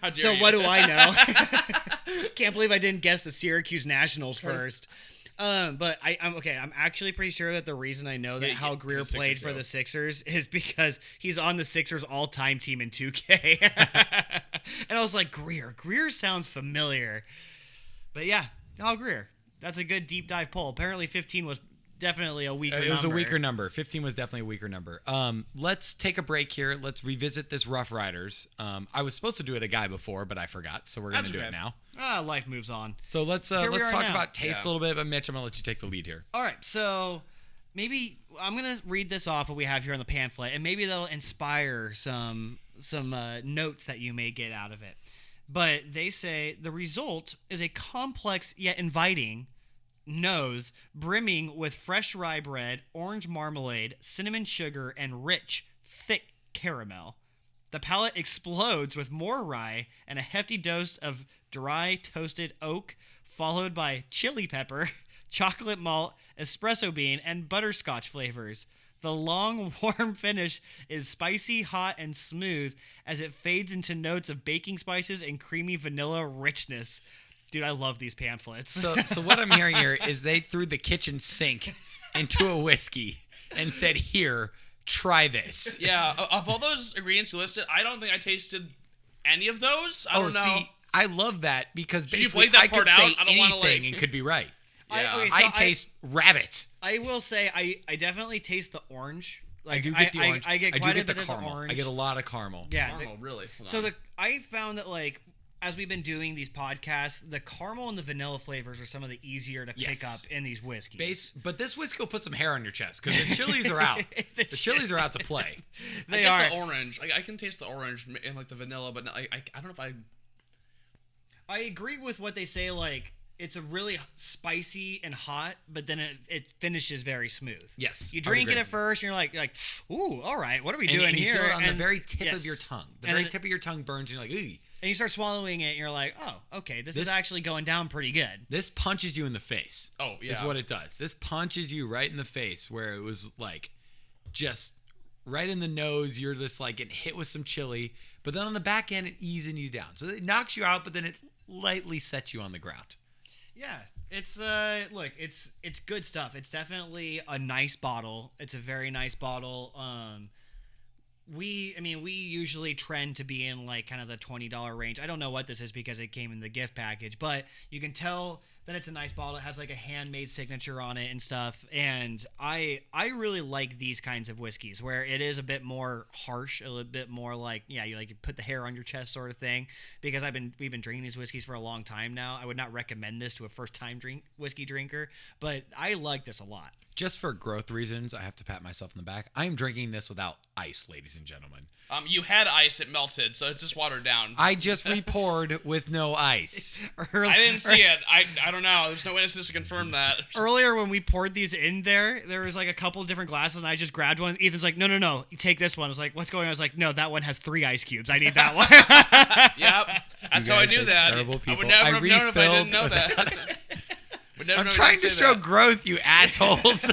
How dare So you. what do I know? Can't believe I didn't guess the Syracuse Nationals first. But I'm okay. I'm actually pretty sure that the reason I know that Yeah, Hal yeah, Greer the Sixers, played for though. the Sixers is because he's on the Sixers all-time team in 2K. And I was like, Greer sounds familiar. But yeah, Hal Greer. That's a good deep dive poll. Apparently 15 was definitely a weaker number. It was a weaker number. 15 was definitely a weaker number. Let's take a break here. Let's revisit this Rough Riders. I was supposed to do it a guy before, but I forgot, so we're going to That's do it okay. now. Life moves on. So let's Here we are talk now. about taste Yeah. a little bit, but Mitch, I'm going to let you take the lead here. All right, so maybe I'm gonna read this off what we have here on the pamphlet, and maybe that'll inspire some notes that you may get out of it. But they say the result is a complex yet inviting nose brimming with fresh rye bread, orange marmalade, cinnamon sugar, and rich, thick caramel. The palate explodes with more rye and a hefty dose of dry toasted oak, followed by chili pepper, chocolate malt, espresso bean, and butterscotch flavors. The long, warm finish is spicy, hot, and smooth as it fades into notes of baking spices and creamy vanilla richness. Dude, I love these pamphlets. So what I'm hearing here is they threw the kitchen sink into a whiskey and said, "Here, try this." Yeah, of all those ingredients you listed, I don't think I tasted any of those. I don't know. See, I love that because Should you basically blade that I could part say out? I don't wanna, anything like- and could be right. Yeah. Okay, so I taste rabbit. I will say I definitely taste the orange. Like, I do get the orange. I get do quite get a bit the of caramel. the orange. I get a lot of caramel. yeah. Caramel, really. Hold So on. I found that like as we've been doing these podcasts, the caramel and the vanilla flavors are some of the easier to pick Yes. up in these whiskeys. But this whiskey will put some hair on your chest because the chilies are out. The The chilies are out to play. They I get are. the orange. I can taste the orange and like the vanilla, but I don't know if I. I agree with what they say. Like it's a really spicy and hot, but then it finishes very smooth. Yes, You I would drink it agree. at first, and you're like, ooh, all right, what are we And, doing and you here? feel it on the And- very tip yes. of your tongue. The And very then- tip of your tongue burns, and you're like, "Ooh." And you start swallowing it, and you're like, oh, okay, this is This- actually going down pretty good. This punches you in the face. Oh, Is yeah. what it does. This punches you right in the face where it was like just right in the nose. You're just like getting hit with some chili, but then on the back end, it easing you down. So it knocks you out, but then it lightly sets you on the ground. Yeah, it's look, it's good stuff. It's definitely a nice bottle. It's a very nice bottle. We usually trend to be in like kind of the $20 range. I don't know what this is because it came in the gift package, but you can tell that it's a nice bottle. It has like a handmade signature on it and stuff. And I really like these kinds of whiskeys where it is a bit more harsh, a little bit more like, yeah, you like put the hair on your chest sort of thing. Because we've been drinking these whiskeys for a long time now. I would not recommend this to a first time whiskey drinker, but I like this a lot. Just for growth reasons, I have to pat myself in the back. I am drinking this without ice, ladies and gentlemen. You had ice, it melted, so it's just watered down. I just re-poured with no ice. I didn't see it. I don't know. There's no witnesses to confirm that. Earlier when we poured these in there was like a couple of different glasses and I just grabbed one. Ethan's like, no, you take this one. I was like, what's going on? I was like, no, that one has 3 ice cubes. I need that one. Yep. That's how I guys knew are that. terrible I people. would never I have known if I didn't refilled know that. Would never I'm know trying you to didn't show say that. growth, you assholes.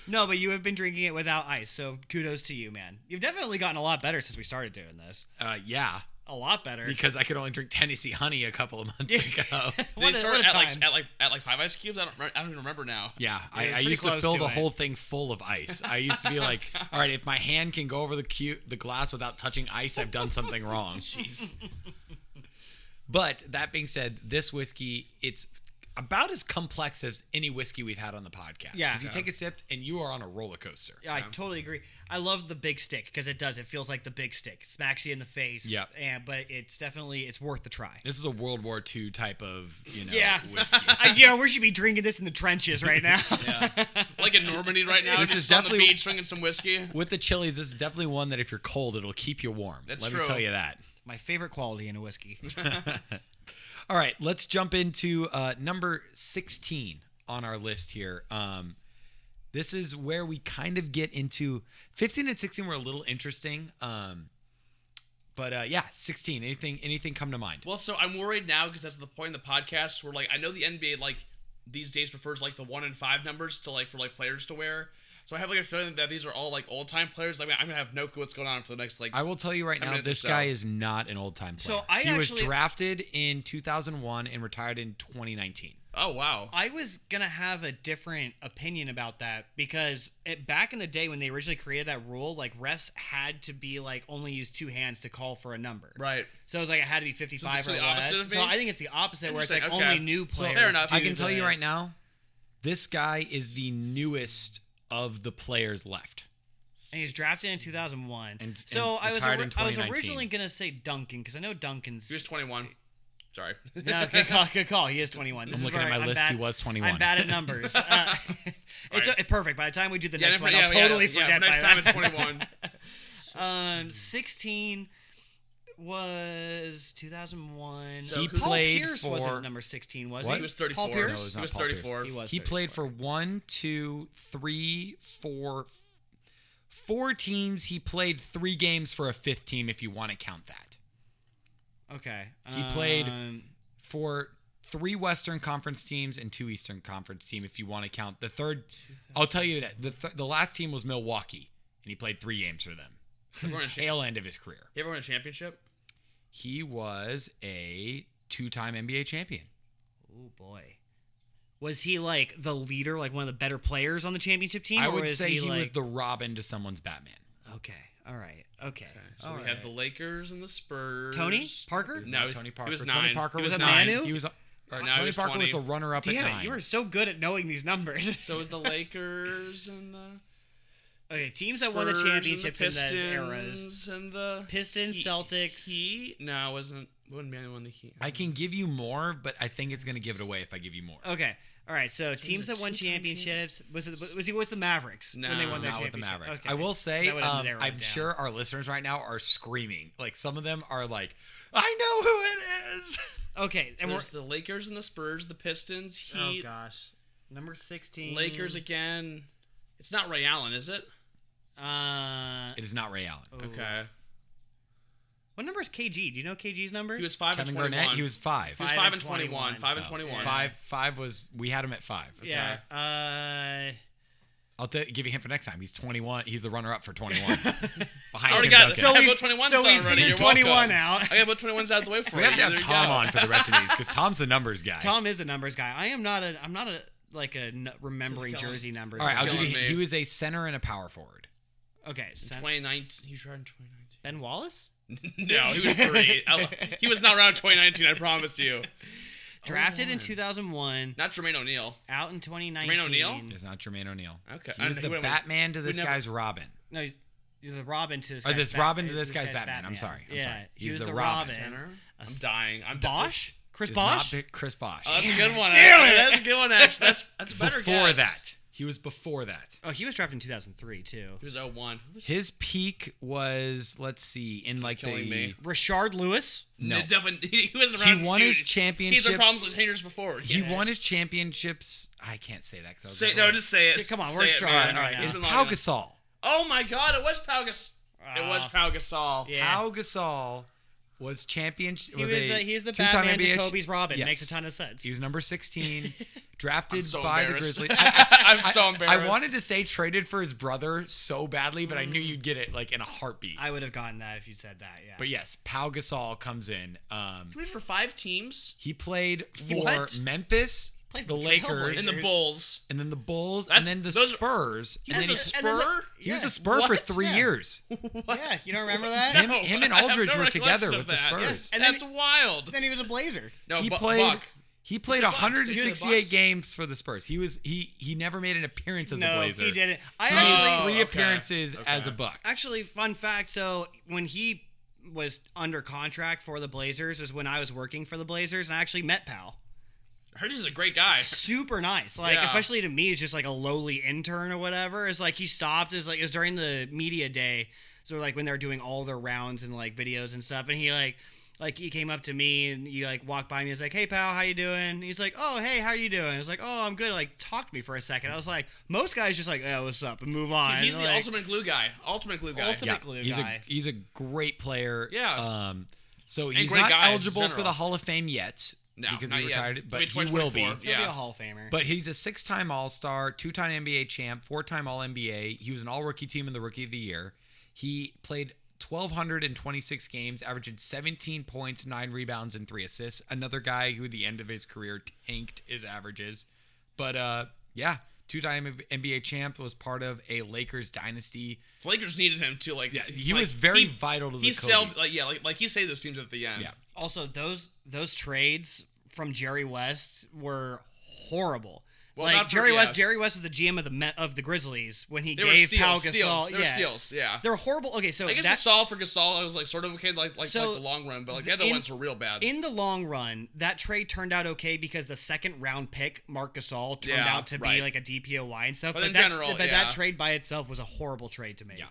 No, but you have been drinking it without ice. So kudos to you, man. You've definitely gotten a lot better since we started doing this. Yeah, A lot better. because I could only drink Tennessee honey a couple of months ago. Did What they a- start what a at like time. at like 5 ice cubes? I don't even remember now. Yeah, Yeah, I pretty used to close fill to the it. whole thing full of ice. I used to be like, all right, if my hand can go over the glass without touching ice, I've done something wrong. Jeez. But that being said, this whiskey, it's about as complex as any whiskey we've had on the podcast. Yeah. Because you take a sip and you are on a roller coaster. Yeah, I totally agree. I love the big stick because it feels like the big stick. It smacks you in the face. Yep. But it's worth the try. This is a World War II type of, Yeah. whiskey. We should be drinking this in the trenches right now. Yeah. Like in Normandy right now, This just is on the definitely- beach drinking some whiskey. With the chilies, this is definitely one that if you're cold, it'll keep you warm. That's Let true. me tell you that. My favorite quality in a whiskey. All right, let's jump into number 16 on our list here. This is where we kind of get into 15 and 16 were a little interesting But yeah, 16. Anything come to mind? Well, so I'm worried now because that's the point in the podcast where like I know the NBA like these days prefers like the 1 and 5 numbers to like for like players to wear. So I have like a feeling that these are all like old time players. I mean, I'm gonna have no clue what's going on for the next like. I will tell you right 10 now, minutes or this so. guy is not an old time player. So he was actually- drafted in 2001 and retired in 2019. Oh wow. I was gonna have a different opinion about that because back in the day when they originally created that rule, like refs had to be like only use 2 hands to call for a number. Right. So it was like it had to be 55 So or the less. opposite of So me? I think it's the opposite where it's like Interesting, only okay. new So players. fair enough. I do can tell you the- right now, this guy is the newest of the players left. And he's drafted in 2001. And so I was retired in I was 2019. originally gonna say Duncan because I know Duncan's. He was 21. Sorry. No, good call. Good call. He is 21. This I'm is looking at where my I'm list. bad- He was 21. I'm bad at numbers. It's Right. perfect. By the time we do the next never- one, I'll totally yeah, forget. next by time that. it's 21. 16 was 2001. So He who's- Paul played Pierce for wasn't number 16, was What? he? He was 34. Paul Pierce? No, it was He not was Paul Pierce. 34. He was. He played for 1, 2, 3, 4, 4 teams. He played 3 games for a 5th team, if you want to count that. Okay. He played for 3 Western Conference teams and 2 Eastern Conference team, if you want to count the third. I'll tell you that the last team was Milwaukee, and he played 3 games for them. Ever won a cha- Tail end of his career. You ever won a championship? He was a 2-time NBA champion. Oh boy. Was he like the leader, like one of the better players on the championship team? I or would was say he was like... the Robin to someone's Batman. Okay. All right. Okay. So All we right. have the Lakers and the Spurs. Tony Parker? It's No, not he was- Tony he Parker. was Tony 9. Parker He was was 9. 9. He was. Or now he Tony was Parker 20. was the runner-up Damn at it! 9. You are so good at knowing these numbers. So it was the Lakers and the Okay, teams that won the Spurs championships in and the those Pistons eras. and the Pistons, Heat. Celtics. Heat? No, it wasn't. Wouldn't be anyone the Heat. I can give you more, but I think it's going to give it away if I give you more. Okay. All right. So teams are that won two-time championships. Was he with the Mavericks No, when they won he's their Not with the championship? Mavericks. Okay. I will say, That would've narrowed it I'm down. sure our listeners right now are screaming. Like, some of them are like, I know who it is. Okay. So And we're. there's the Lakers and the Spurs, the Pistons, Oh Heat, gosh. Number 16. Lakers again. It's not Ray Allen, is it? It is not Ray Allen. Okay. What number is KG? Do you know KG's number? He was 5 Kevin and 21. Garnett, he was 5. He was 5 and 21. 5 and 21. 5 was, we had him at 5. Yeah. I'll give you a hint for next time. He's 21. He's the runner-up for 21. Behind Already Tim got Duncan. so I got 21 so we done already. figured You're 21 welcome. out. I got put 21s out of the way for we you. have to have There you Tom go. on for the rest of these because Tom's the numbers guy. Tom is the numbers guy. I'm not a like a remembering Just killing- jersey numbers. All right, I'll Killing give you. me. He was a center and a power forward. Okay. In So 2019. He tried in 2019. Ben Wallace No, he was 3. He was not around in 2019, I promise you. drafted in 2001, Not Jermaine O'Neal. out in 2019. Jermaine O'Neal? It's not Jermaine O'Neal. Okay. He was I the know, Batman to this never- guy's Robin. No, he's the Robin to this. Or guy's this Robin to this guy's guy's Batman. I'm sorry. I'm yeah, sorry. he He's was the the Robin. Robin. Center. I'm dying. I'm Bosch? Chris It's Bosch? not Chris Bosch. Oh, that's a good one. Damn it. That's a good one, actually. That's a better Before guess. that. He was before that. Oh, he was drafted in 2003 too. He was 01. His peak was, let's see, in like killing the me. Rashard Lewis. no. Definitely, he wasn't He around. won dude. his He's championships. the problems with 10 years before. He Yeah. won his championships. I can't say that. Say, no, just say it. Come on, Say we're it, struggling man. right now. It's It's been long Pau enough. Gasol. Oh my God! It was Pau Gasol. It was Pau Gasol. Yeah. Pau Gasol was championship. He's the two-time Batman to NBA Kobe's Robin. Yes. Makes a ton of sense. He was number 16, drafted I'm so by the embarrassed. Grizzlies. I'm so embarrassed. I wanted to say traded for his brother so badly, but I knew you'd get it like in a heartbeat. I would have gotten that if you said that. Yeah. But yes, Pau Gasol comes in. He played for 5 teams He played for What? Memphis, Played the for Lakers, in the Trailblazers. Bulls. and then the Bulls, That's- and then the those are- Spurs. And As then a he, and then the- Spur? he was yeah. a Spur for What? 3 Yeah. years. Yeah, you don't remember that? Him, No, him and I have Aldridge no were recollection together of with the that. Spurs. And then- That's wild. Then he was a Blazer. No, He Bu- played. Buck. He played Bucks. He was a 168 Bucks. games for the Spurs. He never made an appearance as a No, Blazer. he didn't. I He actually made 3 okay. appearances Okay. as a Buck. Actually, fun fact. So when he was under contract for the Blazers was when I was working for the Blazers, and I actually met Pal. I heard he's a great guy. Super nice, like Yeah. especially to me, it's just like a lowly intern or whatever. It's like he stopped. It was during the media day, so like when they're doing all their rounds and like videos and stuff, and he like like he came up to me and you like walked by me. He's like, "Hey pal, how you doing?" And he's like, "Oh hey, how you doing?" I was like, "Oh, I'm good." Like talk to me for a second. I was like, most guys just like, "Yeah, what's up?" and move on. Dude, he's the Like, ultimate glue guy. Ultimate glue guy. Ultimate glue guy. He's a great player. Yeah. So And he's great not guy in eligible for general. the Hall of Fame yet No, because not he yet. retired, but Maybe he will be. 2024. he'll be Yeah. a Hall of Famer. But he's a 6-time All-Star, 2-time NBA champ, 4-time All-NBA. He was an All-Rookie team in the Rookie of the Year. He played 1,226 games, averaging 17 points, 9 rebounds, and 3 assists. Another guy who at the end of his career tanked his averages. But, yeah, 2-time NBA champ, was part of a Lakers dynasty. The Lakers needed him too. Like, Yeah, he like, was very vital to the He Kobe. like he saved those teams at the end. Yeah. Also, those trades from Jerry West were horrible. Well, like not for- Jerry yeah. West was the GM of the Grizzlies when he They were gave Pau steals. Gasol. They were steals. Yeah. They're horrible. Okay, so I guess Gasol for Gasol, I was like sort of okay, like So, the long run, but like the other in- ones were real bad. in the long run, that trade turned out okay because the second round pick, Marc Gasol, turned Yeah, out to be right. like a DPOY and stuff. But in that, general, but yeah. that trade by itself was a horrible trade to make. Yeah.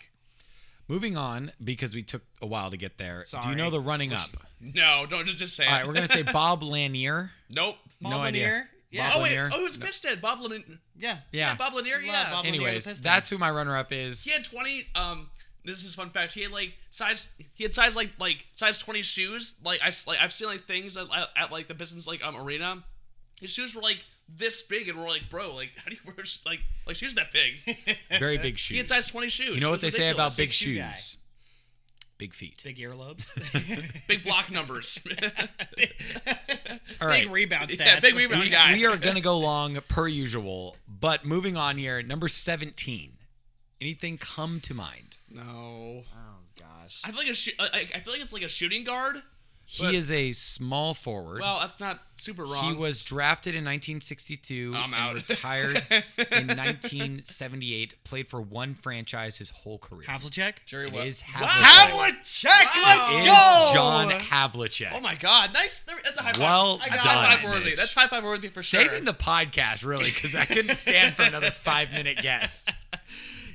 Moving on, because we took a while to get there. Do you Sorry. know the running up? No, don't just say it. All right, we're going to say Bob Lanier. Nope. No Bob idea. Lanier? Yeah. Bob Oh wait, Lanier? oh, it was Piston. Bob Lanier. Yeah. Yeah. Bob Lanier. Yeah. Bob Lanier, the Anyways, Piston. that's who my runner-up is. He had 20. This is a fun fact. He had like size. He had size like size 20 shoes. Like I've seen like things at like the Pistons like arena. His shoes were like this big, and we're like, bro, like how do you wear like shoes that big? Very big shoes. He had size 20 shoes. You know It what they was say about ridiculous. big Shoe guy. shoes? Big feet. Big earlobes. Big block numbers. All right. Big rebound stats. Yeah, big rebound guy. We are going to go long per usual, but moving on here, number 17. Anything come to mind? No. Oh gosh. I feel like I feel like it's like a shooting guard. He is a small forward. Well, that's not super wrong. He was drafted in 1962 I'm and out. retired in 1978. Played for one franchise his whole career. Havlicek? Jerry It West. is Wow. Havlicek. Havlicek, let's It is go! John Havlicek. Oh my God! Nice. That's a high five. Well That's done, high five worthy. Mitch. That's high five worthy for sure. Saving the podcast, really, because I couldn't stand for another 5-minute guess.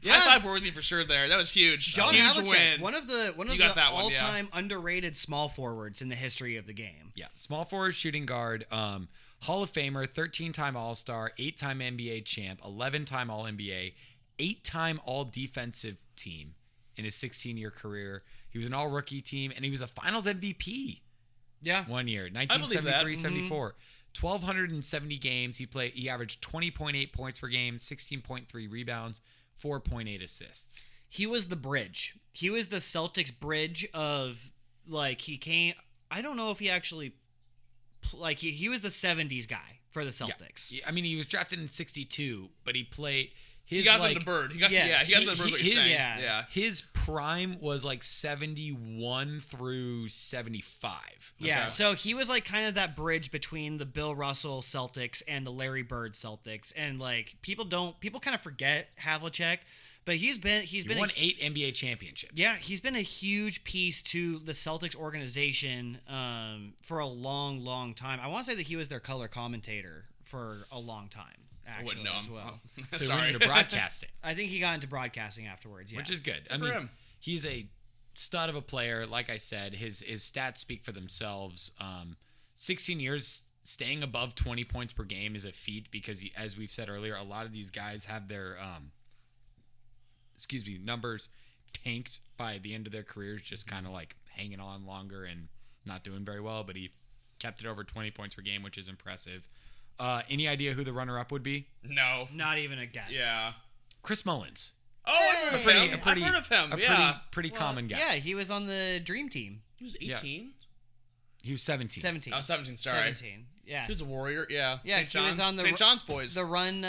High five worthy for sure. There, that was huge. John huge Havlicek, win. one of the You got that one, yeah. all-time underrated small forwards in the history of the game. Yeah, small forward, shooting guard, Hall of Famer, 13-time All-Star, 8-time NBA champ, 11-time All-NBA, 8-time All-Defensive team in his 16-year career. He was an All-Rookie team, and he was a Finals MVP Yeah. one year, believe that. 1973-74. 1,270 games. He averaged 20.8 points per game, 16.3 rebounds, 4.8 assists. He was the bridge. He was the Celtics bridge of, like, he came... I don't know if he actually... Like, he was the 70s guy for the Celtics. Yeah, I mean, he was drafted in 62, but he played... His, He got like, them to Bird. He got Yes. he got them to Bird. What you're His- saying. yeah. His prime was like 71 through 75. Yeah, Okay. so he was like kind of that bridge between the Bill Russell Celtics and the Larry Bird Celtics, and like people kind of forget Havlicek, but he's been He a, won 8 NBA championships. yeah, he's been a huge piece to the Celtics organization for a long, long time. I want to say that he was their color commentator for a long time, I actually, wouldn't know as him. well. So he went Sorry. into broadcasting, I think he got into broadcasting afterwards. Yeah, which is good. I for mean, him. he's a stud of a player. Like I said, his stats speak for themselves. 16 years staying above 20 points per game is a feat because, as we've said earlier, a lot of these guys have their numbers tanked by the end of their careers, just kind of like hanging on longer and not doing very well. But he kept it over 20 points per game, which is impressive. Any idea who the runner-up would be? No. not even a guess. Yeah. Chris Mullins. Oh, I've heard of him. A pretty, I've heard of him. a Yeah. pretty Well, common guy. Yeah, he was on the Dream Team. He was 18. He was 17. 17. Oh, 17. Sorry. 17. Yeah. He was a warrior. Yeah. Yeah, St. he was John- on the St. John's boys. The run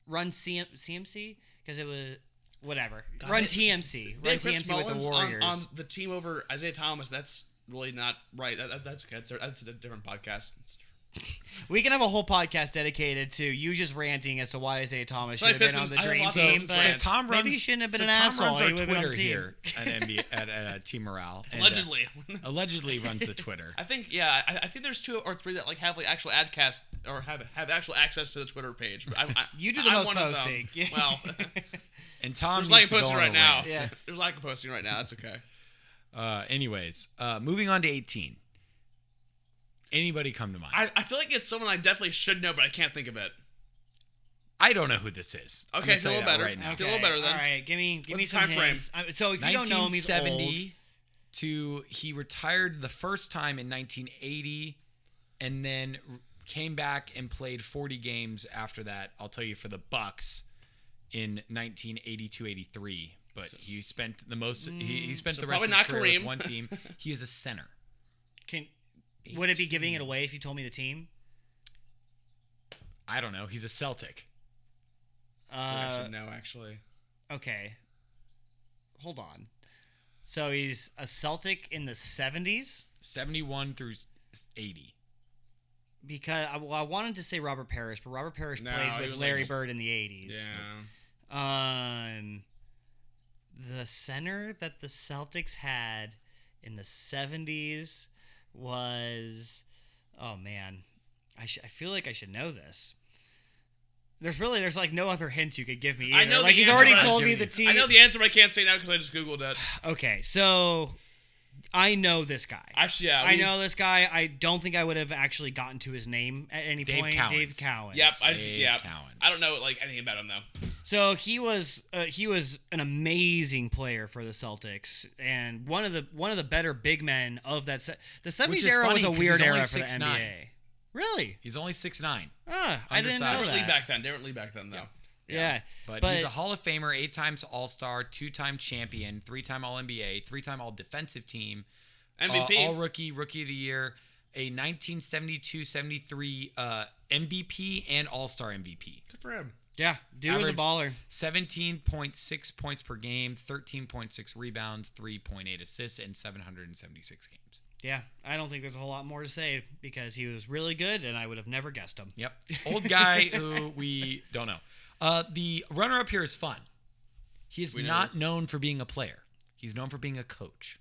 CMC because it was whatever. God, Run they- TMC. They Run had Chris TMC with Mullins the Warriors. on the team over Isaiah Thomas. That's really not right. That's okay. That's a different podcast. We can have a whole podcast dedicated to you just ranting as to why Isaiah Thomas should Sorry, have been on Pistons. the I have Dream lots of Team. Pistons But fans. Tom runs. maybe he shouldn't have been so an Tom asshole. runs He our would've been on Twitter the team. here at Team Morale. And, Allegedly. allegedly runs the Twitter. I think I think there's 2 or 3 that like have like actual adcast or have actual access to the Twitter page. But You do the I'm most one of them. posting. Yeah. Well, And Tom there's lack needs of to go posting on a right now. rant. Yeah. There's lack of posting right now. That's okay. Anyways, moving on to 18. Anybody come to mind? I feel like it's someone I definitely should know, but I can't think of it. I don't know who this is. I'm Okay, gonna feel a tell little you that better. right now. Feel a little better then. All right, give me What's some the time frame? hints. So if you don't know him, he's old. 1970 to he retired the first time in 1980, and then came back and played 40 games after that. I'll tell you for the Bucks in 1982-83. But he spent the most. He spent So the rest of probably his not career with Kareem. one team. He is a center. Would it be giving it away if you told me the team? I don't know. He's a Celtic. I should know, actually. Okay. Hold on. So he's a Celtic in the 70s? 71 through 80. Because I wanted to say Robert Parrish, but Robert Parrish No, played he with was Larry like- Bird in the 80s. Yeah. The center that the Celtics had in the 70s was, oh man, I feel like I should know this. There's like no other hints you could give me either. I know like the he's answer, already but told I'm me giving the you- team. I know the answer, but I can't say now because I just Googled it. Okay, so I know this guy. Actually, yeah. I know this guy. I don't think I would have actually gotten to his name at any Dave point. Cowens. Dave Cowens. Yep. Dave Cowens. I don't know like anything about him though. So he was an amazing player for the Celtics and one of the better big men of that. The 70s Which is era was funny, a 'cause weird he's only era for the 6'9". NBA. Really? He's only 6'9". I didn't know Undersized. Different league that. back then. Different league back then though. Yeah. But he's a Hall of Famer, 8 times All-Star, 2-time champion, 3-time All-NBA, 3-time All-Defensive Team, MVP. All-Rookie, Rookie of the Year, a 1972-73 MVP and All-Star MVP. Good for him. yeah, dude was a Averaged baller. 17.6 points per game, 13.6 rebounds, 3.8 assists, and 776 games. Yeah, I don't think there's a whole lot more to say because he was really good and I would have never guessed him. Yep. Old guy who we don't know. The runner-up here is fun. He is not known for being a player. He's known for being a coach.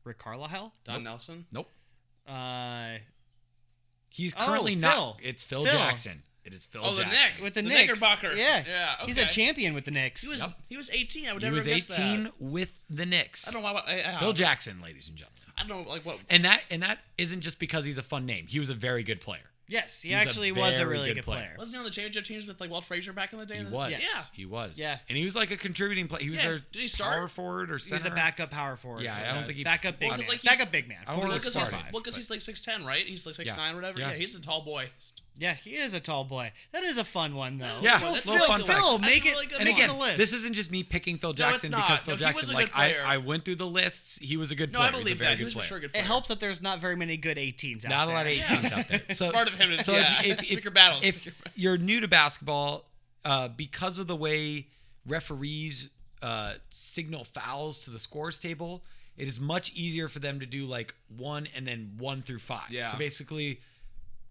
Rick Carlisle? Don Nelson. Nope. Uh, He's currently Phil. not. It's Phil Phil. Jackson. It is Phil Oh, the Jackson. Nick. with the The Knicks. Knickerbocker. Yeah. Yeah, He's a okay. champion with the Knicks. He was 18. I would He never was have guessed 18 that. with the Knicks. I don't know why. Phil Jackson, ladies and gentlemen. I don't know like what. And that isn't just because he's a fun name. He was a very good player. Yes, he He's a actually was a very really good good player. player. Wasn't he on the championship teams with like Walt Frazier back in the day? He was. Yeah. He was. Yeah. And he was like a contributing player. He was Yeah. their Did he start? power forward or center. He's the backup power forward. Yeah, for I don't the- think he- backup big Well, man. 'cause, like, he's- Backup big man. I don't think Forward he Because started. 5. well, he's like 6'10", right? He's like 6'9", whatever. Yeah. Yeah, he's a tall boy. Yeah, he is a tall boy. That is a fun one though. Yeah, Phil, that's Phil, really fun cool. fact. Phil, That's make a it. really good And make again, it the list. this isn't just me picking Phil it's Jackson not. because Phil No, he was Jackson. a Like good player. I went through the lists. He was a good No, player. I He's a believe very that. He good was for player. sure a good It player. helps that there's not very many good 18s out Not a there. lot of 18s out there. So Smart of him to- So yeah. if Pick your battles. if you're new to basketball, because of the way referees signal fouls to the scores table, it is much easier for them to do like 1 and then 1 through 5. Yeah. So basically,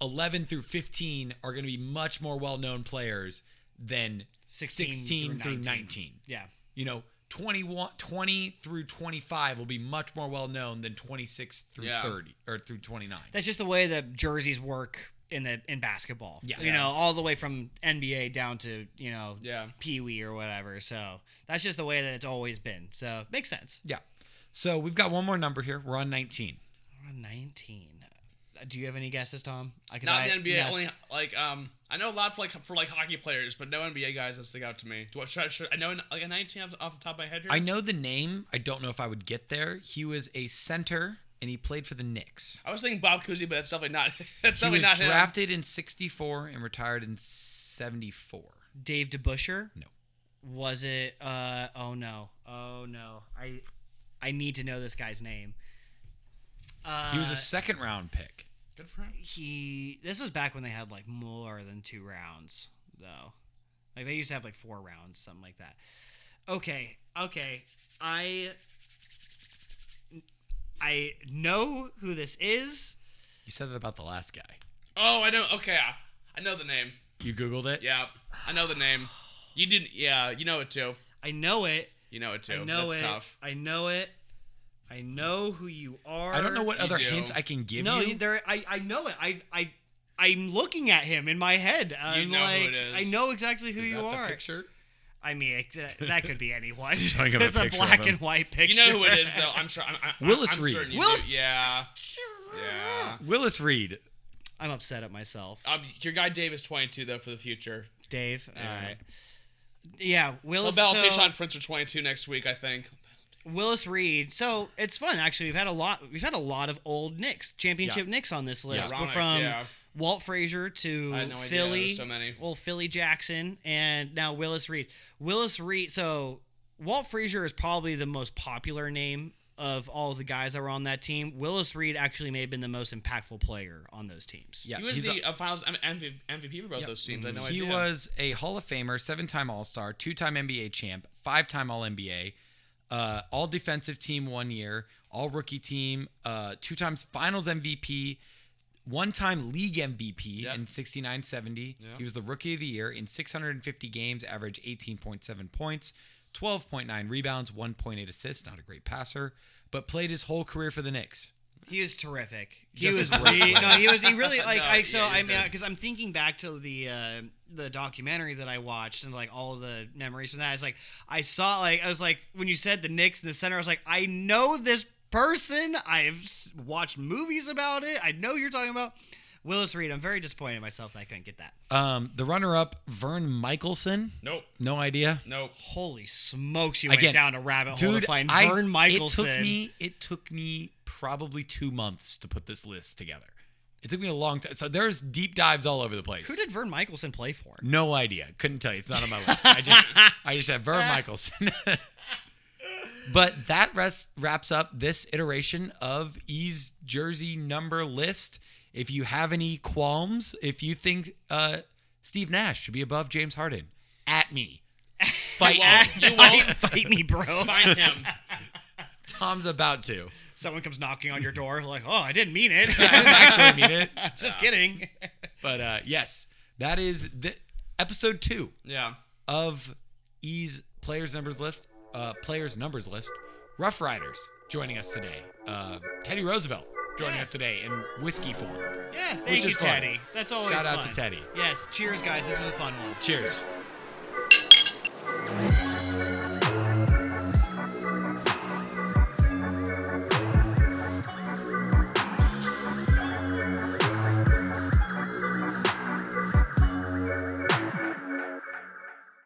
11 through 15 are going to be much more well-known players than 16 through 19. Yeah. You know, 20 through 25 will be much more well-known than 26 through Yeah. 30 or through 29. That's just the way that jerseys work in basketball. Yeah. You know, all the way from NBA down to, Yeah. Pee Wee or whatever. So that's just the way that it's always been. So makes sense. Yeah. So we've got one more number here. We're on 19. We're on 19. Do you have any guesses, Tom? 'Cause Not in the NBA. no. Only like I know a lot for hockey players, but no NBA guys that stick out to me. Should I know like a 19 off the top of my head here? I know the name. I don't know if I would get there. He was a center, and he played for the Knicks. I was thinking Bob Cousy, but that's definitely not. That's He definitely was not him. drafted in 64 and retired in 74. Dave DeBusschere? No. Was it oh no. I need to know this guy's name. He was a second-round pick. Good for him. This was back when they had like more than 2 rounds though. Like they used to have like 4 rounds, something like that. Okay. I know who this is. You said that about the last guy. Oh, I know. Okay, I know the name. You Googled it? Yeah, I know the name. You didn't. Yeah, you know it too. I know it. You know it too. I know That's it. tough. I know it. I know who you are. I don't know what You other do. hint I can give No, you. I know it. I'm looking at him in my head. I'm know who like, it is. I know exactly who Is you that are. the picture? I mean, that could be anyone. Showing him a It's a picture of black him. and white You picture. know who it is, though. I'm sure. Willis I'm Reed. certain you Will- do. Yeah. Yeah. Willis Reed. I'm upset at myself. Your guy Dave is 22 though for the future. Dave. Yeah. All right. Yeah, Well, Willis. Bell so- Tayshaun Prince are 22 next week, I think. Willis Reed. So it's fun actually. We've had a lot of old Knicks, championship Knicks on this list. Yeah. We're Ironic, from yeah. Walt Frazier to I had no idea Philly, there was so many. well, Philly Jackson, and now Willis Reed. Willis Reed. So Walt Frazier is probably the most popular name of all of the guys that were on that team. Willis Reed actually may have been the most impactful player on those teams. Yeah, He was he's the Finals MVP for both those teams. I had no He idea. was a Hall of Famer, 7-time All-Star, 2-time NBA champ, 5-time All-NBA, All Defensive Team 1 year, All Rookie Team, 2 times Finals MVP, 1-time League MVP Yep. in 69-70. Yep. He was the Rookie of the Year in 650 games, averaged 18.7 points, 12.9 rebounds, 1.8 assists. Not a great passer, but played his whole career for the Knicks. He was terrific. He Just was a great he, player. no, he really like No, I so yeah, I you're mean good. because I'm thinking back to the documentary that I watched and like all the memories from that. It's like I was like when you said the Knicks in the center, I was like, I know this person. I've watched movies about it. I know who you're talking about. Willis Reed. I'm very disappointed in myself that I couldn't get that. The runner-up, Vern Michelson. Nope. No idea. Nope. Holy smokes, you Again, went down a rabbit hole Dude, to find Vern Michelson. It took me probably 2 months to put this list together. It took me a long time. So there's deep dives all over the place. Who did Vern Michelson play for? No idea. Couldn't tell you. It's not on my list. I just had Vern Michelson. But that wraps up this iteration of E's jersey number list. If you have any qualms, if you think Steve Nash should be above James Harden, at me. Fight me. You won't Fight me, bro. find him. Tom's about to. Someone comes knocking on your door, like, "Oh, I didn't mean it." I didn't actually mean it. Just kidding. But yes, that is the episode 2 Yeah. of E's players numbers list. Rough Riders joining us today. Teddy Roosevelt joining us today in whiskey form. Yeah, Which thank you, is fun. Teddy. That's always Shout out fun. to Teddy. Yes, cheers, guys. This was a fun one. Cheers.